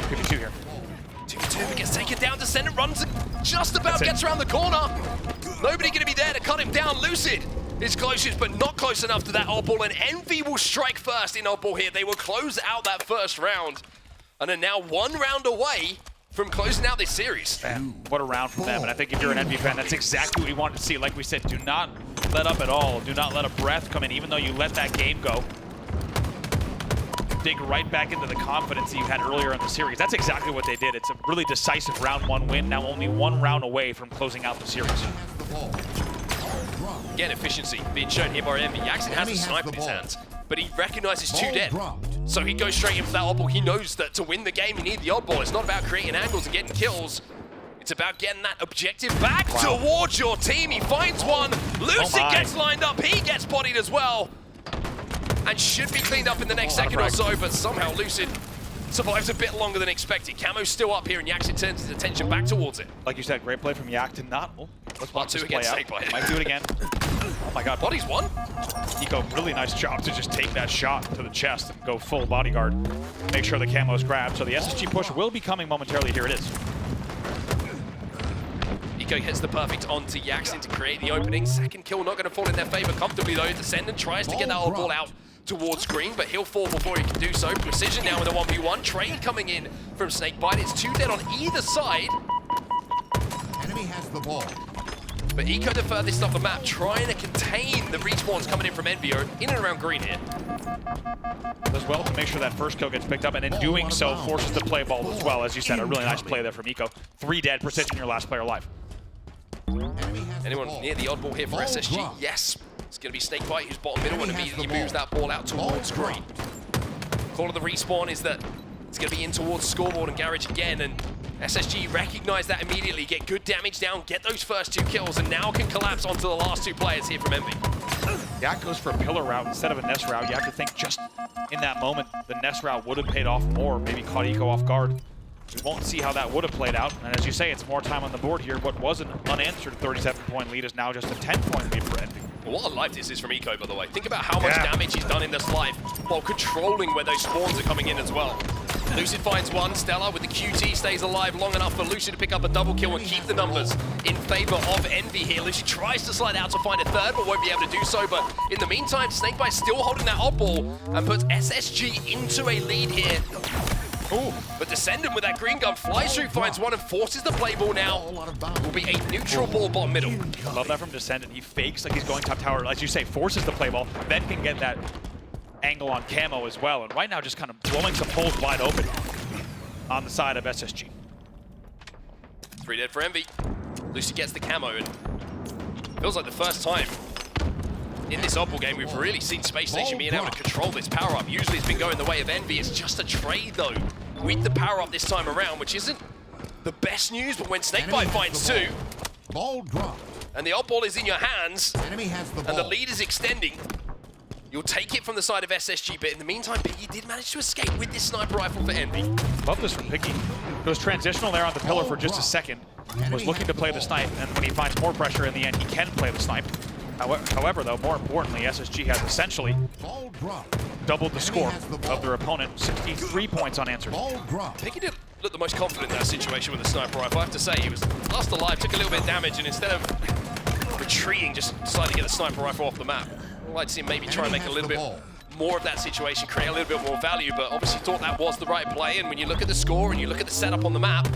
52 here. 2v2 gets taken down. Descendant runs just about gets around the corner. Nobody going to be there to cut him down. Lucid is closest, but not close enough to that oddball. And Envy will strike first in oddball here. They will close out that first round and are now 1 round away from closing out this series. Man, what a round for them. And I think if you're an Envy fan, that's exactly what we wanted to see. Like we said, do not let up at all. Do not let a breath come in, even though you let that game go. Dig right back into the confidence that you had earlier in the series. That's exactly what they did. It's a really decisive round 1 win, now only 1 round away from closing out the series. Again, efficiency being shown here by Envy. Yakzn has a sniper in his hands, but he recognizes 2 dead. So he goes straight in for that oddball. He knows that to win the game, you need the oddball. It's not about creating angles and getting kills. It's about getting that objective back towards your team. He finds one. Lucid gets lined up. He gets bodied as well. And should be cleaned up in the next second or so, but somehow Lucid survives a bit longer than expected. Camo's still up here, and Yakzn turns his attention back towards it. Like you said, great play from Yak to not. Oh, let's watch this play against out. SnakeBite. Might do it again. Oh my God. Bodies one. Eco, really nice job to just take that shot to the chest and go full bodyguard. Make sure the camo's grabbed. So the SSG push will be coming momentarily. Here it is. Eco hits the perfect onto Yakzn to create the opening. Second kill not going to fall in their favor comfortably though. Descendant tries to get that old ball out towards green, but he'll fall before he can do so. Precision now with a 1v1. Trade coming in from SnakeBite. It's 2 dead on either side. Enemy has the ball. But Eco the furthest off the map, trying to contain the respawns coming in from Envy in and around green here. as well to make sure that first kill gets picked up, and in doing so forces the play ball as well. As you said, a really nice play there from Eco. 3 dead, precision, your last player alive. Anyone near the oddball here for SSG? Yes. It's going to be SnakeBite who's bottom middle and immediately moves that ball out towards green. Call of the respawn is that it's going to be in towards scoreboard and garage again, and SSG recognize that immediately, get good damage down, get those first 2 kills, and now can collapse onto the last 2 players here from Envy. Yak goes for a pillar route instead of a nest route. You have to think just in that moment, the nest route would have paid off more, maybe caught Eco off guard. We won't see how that would have played out. And as you say, it's more time on the board here. What was an unanswered 37-point lead is now just a 10-point lead for Envy. Well, what a life this is from Eco, by the way. Think about how much damage he's done in this life while controlling where those spawns are coming in as well. Lucid finds one. StelluR with the QT stays alive long enough for Lucid to pick up a double kill and keep the numbers in favor of Envy here. Lucid tries to slide out to find a third, but won't be able to do so. But in the meantime, SnakeBite still holding that oddball and puts SSG into a lead here. Ooh, but DSCENDANT with that green gun flies through, finds one and forces the play ball now. Will be a neutral ball bottom middle. I love that from DSCENDANT. He fakes like he's going top tower, as you say, forces the play ball, then can get that angle on camo as well. And right now just kind of blowing some holes wide open on the side of SSG. 3 dead for Envy. Lucid gets the camo, and feels like the first time in this oddball game we've really seen Spacestation being able to control this power-up. Usually it's been going the way of Envy. It's just a trade, though, with the power-up this time around, which isn't the best news, but when SnakeBite finds 2, Ball drop. and the oddball is in your hands, Enemy has the ball. and the lead is extending, you'll take it from the side of SSG, but in the meantime, Piggy did manage to escape with this sniper rifle for Envy. Love this from Piggy. It was transitional there on the pillar for just a second. Was looking to play the snipe, and when he finds more pressure in the end, he can play the snipe. However, though, more importantly, SSG has essentially doubled the score of their opponent, 63 points unanswered. Piggy didn't look the most confident in that situation with the sniper rifle. I have to say, he was last alive, took a little bit of damage, and instead of retreating, just decided to get the sniper rifle off the map. I'd like to see him maybe try and make a little bit more of that situation, create a little bit more value, but obviously thought that was the right play, and when you look at the score and you look at the setup on the map,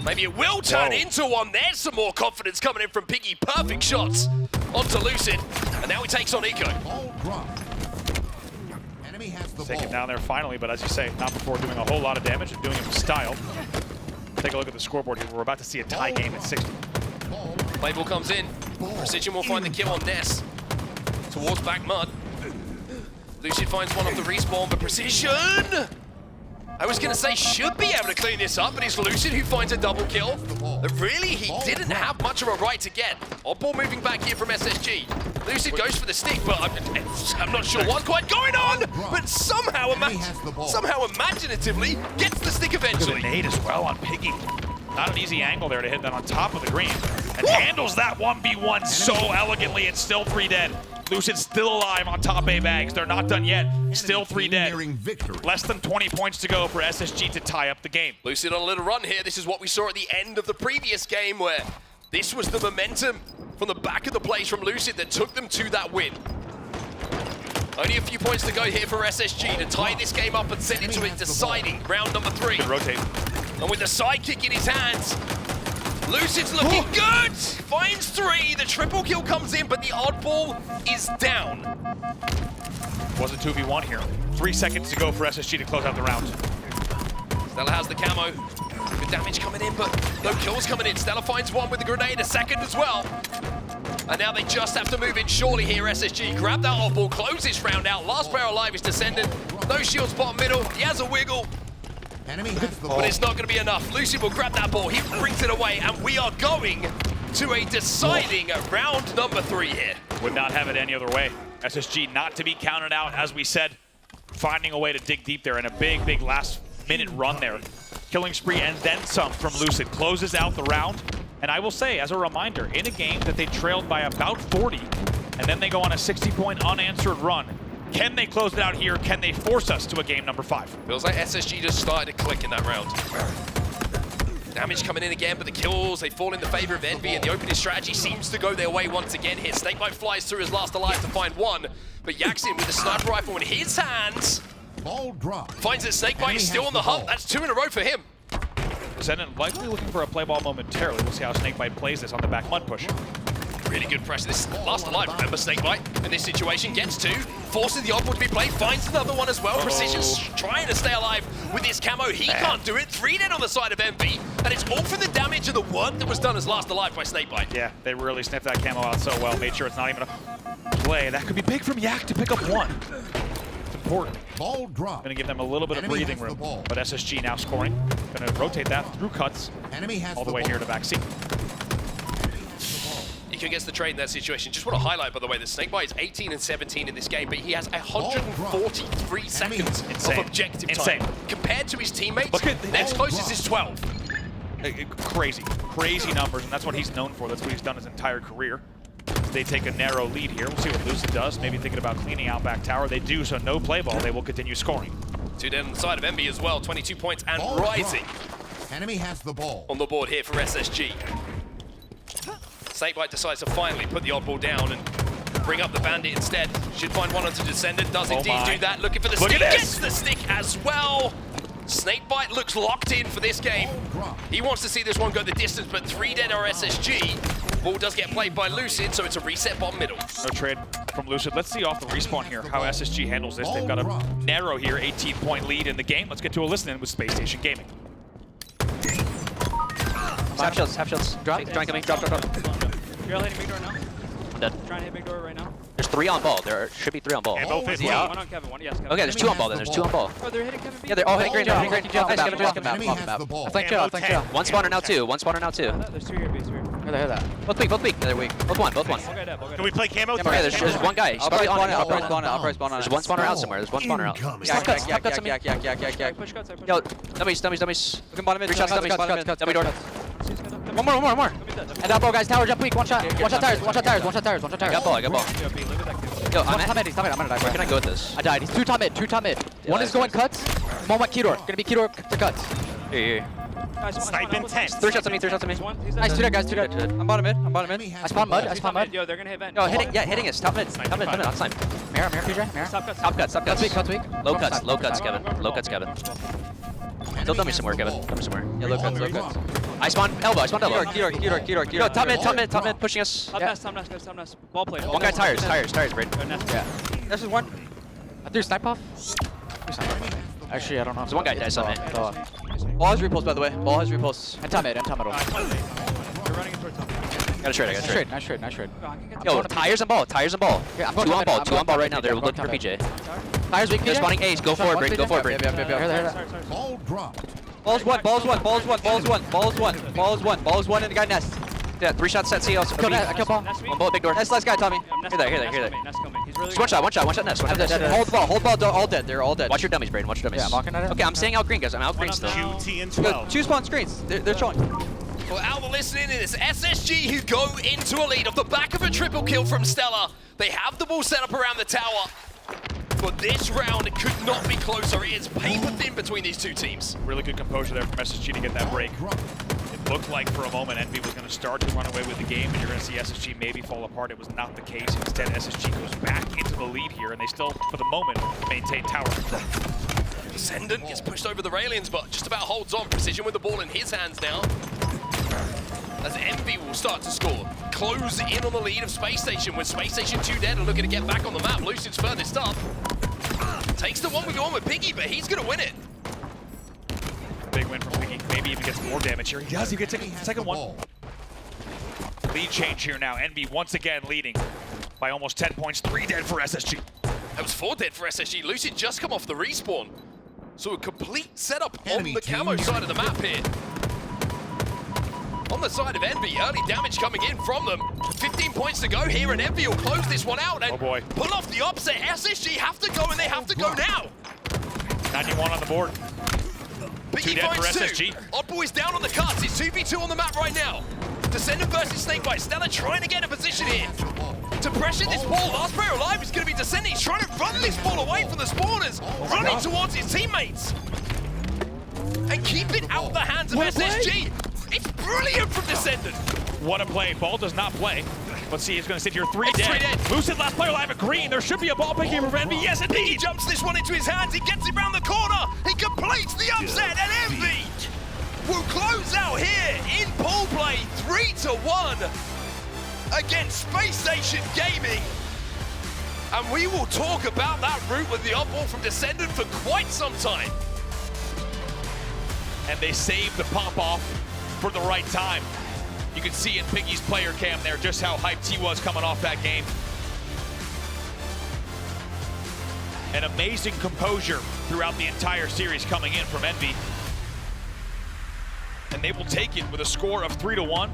maybe it will turn into one. There's some more confidence coming in from Piggy. Perfect shots onto Lucid, and now he takes on Eco. Take him down there finally, but as you say, not before doing a whole lot of damage and doing it with style. Take a look at the scoreboard here. We're about to see a tie game at 60. Playball comes in. Precision will find the kill on Ness. Towards back mud. Lucid finds one off the respawn, but Precision! I was going to say should be able to clean this up, but it's Lucid who finds a double kill. But really, he didn't have much of a right to get. Oddball moving back here from SSG. Lucid goes for the stick, but I'm not sure what's quite going on, but somehow imaginatively gets the stick eventually. Good nade as well on Piggy. Not an easy angle there to hit that on top of the green. And handles that 1v1 so elegantly. It's still 3 dead. Lucid still alive on top A bags. They're not done yet. Still 3 dead. Less than 20 points to go for SSG to tie up the game. Lucid on a little run here. This is what we saw at the end of the previous game, where this was the momentum from the back of the plays from Lucid that took them to that win. Only a few points to go here for SSG to tie this game up and send it to a deciding round number 3. Good rotate. And with the sidekick in his hands, Lucid's looking good! Finds 3, the triple kill comes in, but the oddball is down. Was a 2v1 here. 3 seconds to go for SSG to close out the round. StelluR has the camo. Good damage coming in, but no kills coming in. StelluR finds one with the grenade, a second as well. And now they just have to move in surely here, SSG. Grab that oddball, close this round out. Last player alive is DSCENDANT. No shields bottom middle, he has a wiggle. Enemy has the ball. But it's not going to be enough. Lucid will grab that ball, he brings it away, and we are going to a deciding round number 3 here. Would not have it any other way. SSG not to be counted out, as we said. Finding a way to dig deep there, and a big, big last-minute run there. Killing spree and then some from Lucid. Closes out the round. And I will say, as a reminder, in a game that they trailed by about 40, and then they go on a 60-point unanswered run, can they close it out here? Can they force us to a game number 5? Feels like SSG just started to click in that round. Damage coming in again, but the kills, they fall in the favor of Envy, and the opening strategy seems to go their way once again here. SnakeBite flies through his last alive to find one, but Yakzn with the sniper rifle in his hands Ball drop. finds that SnakeBite is still on the hunt. That's 2 in a row for him. DSCENDANT likely looking for a play ball momentarily. We'll see how SnakeBite plays this on the back mud push. Really good pressure. This last alive, remember, SnakeBite in this situation gets two, forces the oddball to be played, finds another one as well. Precision's trying to stay alive with his camo. He can't do it. 3 dead on the side of MB, and it's all from the damage and the work that was done as last alive by SnakeBite. Yeah, they really sniffed that camo out so well, made sure it's not even a play. That could be big from Yak to pick up one. It's important. Ball drop. Going to give them a little bit of Enemy breathing has the room, ball. but SSG now scoring. Going to rotate that through cuts Enemy has all the way ball. here to back C. He gets the trade in that situation. Just want to highlight, by the way, that SnakeBite is 18 and 17 in this game, but he has 143 seconds Insane. of objective Insane. time. Compared to his teammates, Look at next closest is 12. Crazy numbers, and that's what he's known for. That's what he's done his entire career. They take a narrow lead here. We'll see what Lucid does. Maybe thinking about cleaning out back tower. They do, so no play ball. They will continue scoring. 2 dead on the side of MB as well, 22 points and Ball rising drop. Enemy has the ball. on the board here for SSG. SnakeBite decides to finally put the oddball down and bring up the bandit instead. Should find one onto Descendant, does indeed do that. Looking for the Look stick, at this. gets the stick as well. SnakeBite looks locked in for this game. He wants to see this one go the distance, but 3 dead are SSG. Ball does get played by Lucid, so it's a reset bottom middle. No trade from Lucid. Let's see off the respawn here how SSG handles this. They've got a narrow here, 18-point lead in the game. Let's get to a listen-in with Spacestation Gaming. Half shields. Drop. Try and come in. Drop. You're all hitting big door now. Dead. Trying to hit big door right now. There's 3 on ball. There should be 3 on ball. Ball Is he out? One on Kevin, one, yes, Kevin. Okay, there's 2 on ball then. There's 2 on ball. Oh, they're hitting Kevin B. Yeah, they're all hitting green. Ball Nice, drop. Kevin. Enemy has the ball. Flank chill, flank chill. One spawner now 2. One spawner now 2. There's 2 here, B, 2 here. Hear that. Both weak. They're weak. Both one. All guy dead, all guy Can we play camo? Okay, there's one guy. He's probably on it. I'll probably spawn it. I'll probably spawn There's it. one spawner out somewhere. There's one spawner out. Incoming. Stop cuts. Stop cuts on me. dead. Push cuts, I push Yo, cuts. dummies. Looking bottom mid. 3 shots, dummies. Dummy door. One more. And elbow, guys. Tower, jump weak. One shot tires. I got ball. Yo, B, live with that kid. Yo, One I'm top mid. I'm gonna die. Where can I go with this? I died. He's 2 top mid. One is going cuts. One went key door. Gonna be key door to cuts. Here. Snipe intent. 3 shots on me. Nice, 2 dead, guys. 2 dead. I'm bottom mid. Enemy has I spawned the mud. ball. Yo, they're gonna hit vent. Yo, hitting us. Top mid. Top mid. On time. Mirror, PJ. Mirror. Stop cuts. Top cuts. Cuts weak. Low cuts, Kevin. Low cuts, Kevin. Still dummy somewhere, Kevin. Dummy somewhere. Yeah, low cuts. I spawned elbow. Key door. Yo, top mid, pushing us. Top nest, guys, top nest. Ball play. One guy tires, Braid. Yeah. This is one. I threw snipe off. Actually, I don't know. There's one guy dead, something. Ball has repulse, by the way. Ball has repulse. And top mid. You're running into top. Got a trade. Nice trade. Yo, tires and ball. Yeah, I'm going 2 on top mid. ball. 2 on ball right now. I'm They're going looking for top mid. PJ. Tires weak, They're PJ. spawning A's. Go forward, Braid. Braid. Yeah. Hear that. Sorry. Ball drop. Balls one, and the guy nest. Yeah, 3 shots set C also. Kill ball. Nest weak. One ball, big door. Nest last guy, Tommy. Nest Here they. coming, Nest coming. He's really Just one shot nest. Hold ball, they're all dead. They're all dead. Watch your dummies, Braid. Watch your dummies. Yeah, I'm walking at it. Okay, I'm staying out green, guys. I'm out green up still. now. QT and Yo, 12. 2 spawn screens. They're showing. Well, out the listening in is SSG, who go into a lead off the back of a triple kill from StelluR. They have the ball set up around the tower. But this round, it could not be closer. It is paper thin between these 2 teams. Really good composure there from SSG to get that break. It looked like for a moment Envy was going to start to run away with the game, and you're going to see SSG maybe fall apart. It was not the case. Instead, SSG goes back into the lead here, and they still, for the moment, maintain tower control. Descendant gets pushed over the railings, but just about holds on. Precision with the ball in his hands now. As Envy will start to score. Close in on the lead of Spacestation, with Spacestation 2 dead and looking to get back on the map. Lucid's furthest up. Takes the 1v1 with Piggy, but he's going to win it. Big win from Piggy. Maybe even gets more damage here. He does. He gets a second one. Lead change here now. Envy once again leading by almost 10 points. 3 dead for SSG. That was 4 dead for SSG. Lucid just come off the respawn. So a complete setup on Enemy the camo team. side of the map here. On the side of Envy, early damage coming in from them. 15 points to go here, and Envy will close this one out and Oh boy. pull off the upset. SSG have to go, and they have to go now. 91 on the board. Piggy 2 dead for finds 2. SSG. Oddboy's down on the cuts. It's 2v2 on the map right now. Descendant versus SnakeBite. StelluR trying to get a position here. To pressure this ball, last player alive is going to be Descendant. He's trying to run this ball away from the spawners, running towards his teammates. And keep it out the hands of SSG. It's brilliant from Descendant. What a play. Ball does not play. Let's see, he's going to sit here 3 It's dead. 3 dead. Lucid, last player alive at green. There should be a ball pick here for Envy. Yes, He indeed. jumps this one into his hands. He gets it round the corner. He completes the upset, and Envy will close out here in pool play 3-1. against Spacestation Gaming. And we will talk about that route with the oddball from Descendant for quite some time. And they saved the pop-off for the right time. You can see in Piggy's player cam there just how hyped he was coming off that game. An amazing composure throughout the entire series coming in from Envy. And they will take it with a score of 3-1.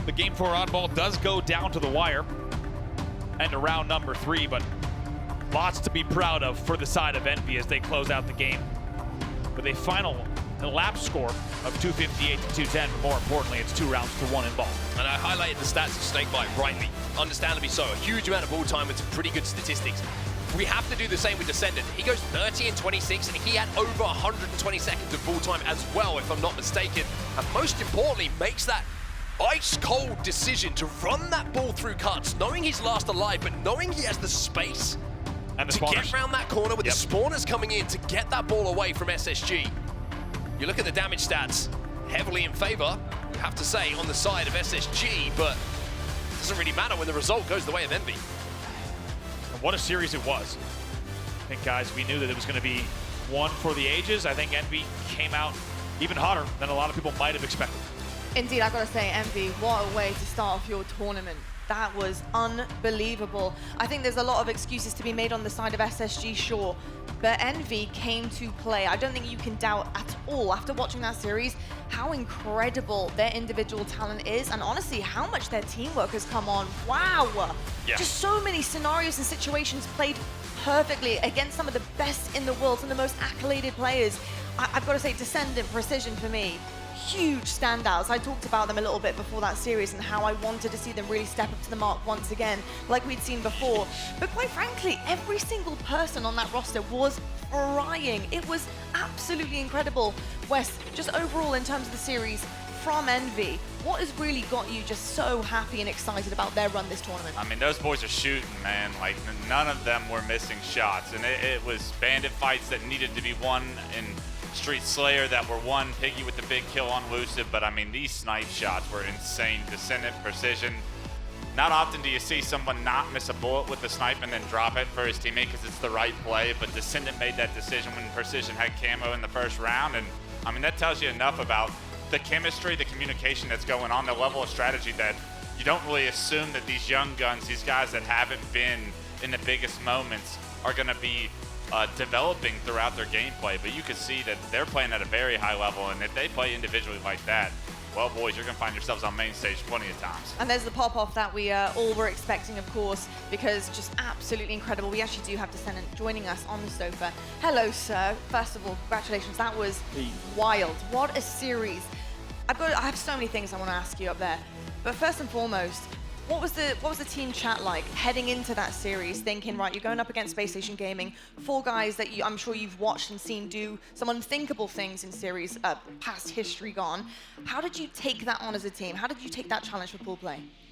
The Game 4 oddball does go down to the wire and to round number 3, but lots to be proud of for the side of Envy as they close out the game with a final elapsed score of 258 to 210, but more importantly, it's 2 rounds to 1 in ball. And I highlighted the stats of SnakeBite rightly, understandably so. A huge amount of ball time with some pretty good statistics. We have to do the same with Descendant. He goes 30 and 26, and he had over 120 seconds of ball time as well, if I'm not mistaken. And most importantly, makes that ice-cold decision to run that ball through cuts, knowing he's last alive, but knowing he has the space And the to spawners. get around that corner with the spawners coming in to get that ball away from SSG. You look at the damage stats, heavily in favor, you have to say, on the side of SSG, but it doesn't really matter when the result goes the way of Envy. And what a series it was. I think, guys, we knew that it was going to be one for the ages. I think Envy came out even hotter than a lot of people might have expected. Indeed, I've got to say, Envy, what a way to start off your tournament. That was unbelievable. I think there's a lot of excuses to be made on the side of SSG, sure, but Envy came to play. I don't think you can doubt at all, after watching that series, how incredible their individual talent is, and honestly, how much their teamwork has come on. Wow! Yeah. Just so many scenarios and situations played perfectly against some of the best in the world, some of the most accoladed players. I've got to say, Descendant Precision for me, huge standouts. I talked about them a little bit before that series and how I wanted to see them really step up to the mark once again, like we'd seen before. But quite frankly, every single person on that roster was frying. It was absolutely incredible. Wes, just overall in terms of the series from Envy, what has really got you just so happy and excited about their run this tournament? I mean, those boys are shooting, man. Like, none of them were missing shots. And it was bandit fights that needed to be won in Street Slayer that were won, Piggy with the big kill on Lucid, but I mean, these snipe shots were insane. Descendant Precision. Not often do you see someone not miss a bullet with the snipe and then drop it for his teammate because it's the right play, but Descendant made that decision when Precision had camo in the first round, and I mean, that tells you enough about the chemistry, the communication that's going on, the level of strategy that you don't really assume that these young guns, these guys that haven't been in the biggest moments, are going to be developing throughout their gameplay, but you can see that they're playing at a very high level, and if they play individually like that, well, boys, you're going to find yourselves on main stage plenty of times. And there's the pop-off that we all were expecting, of course, because just absolutely incredible. We actually do have Descendant joining us on the sofa. Hello, sir. First of all, congratulations. That was wild. What a series. I have so many things I want to ask you up there. But first and foremost, what was the team chat like heading into that series, thinking, right, you're going up against Spacestation Gaming, 4 guys that I'm sure you've watched and seen do some unthinkable things in series past history gone. How did you take that on as a team? How did you take that challenge for pool play?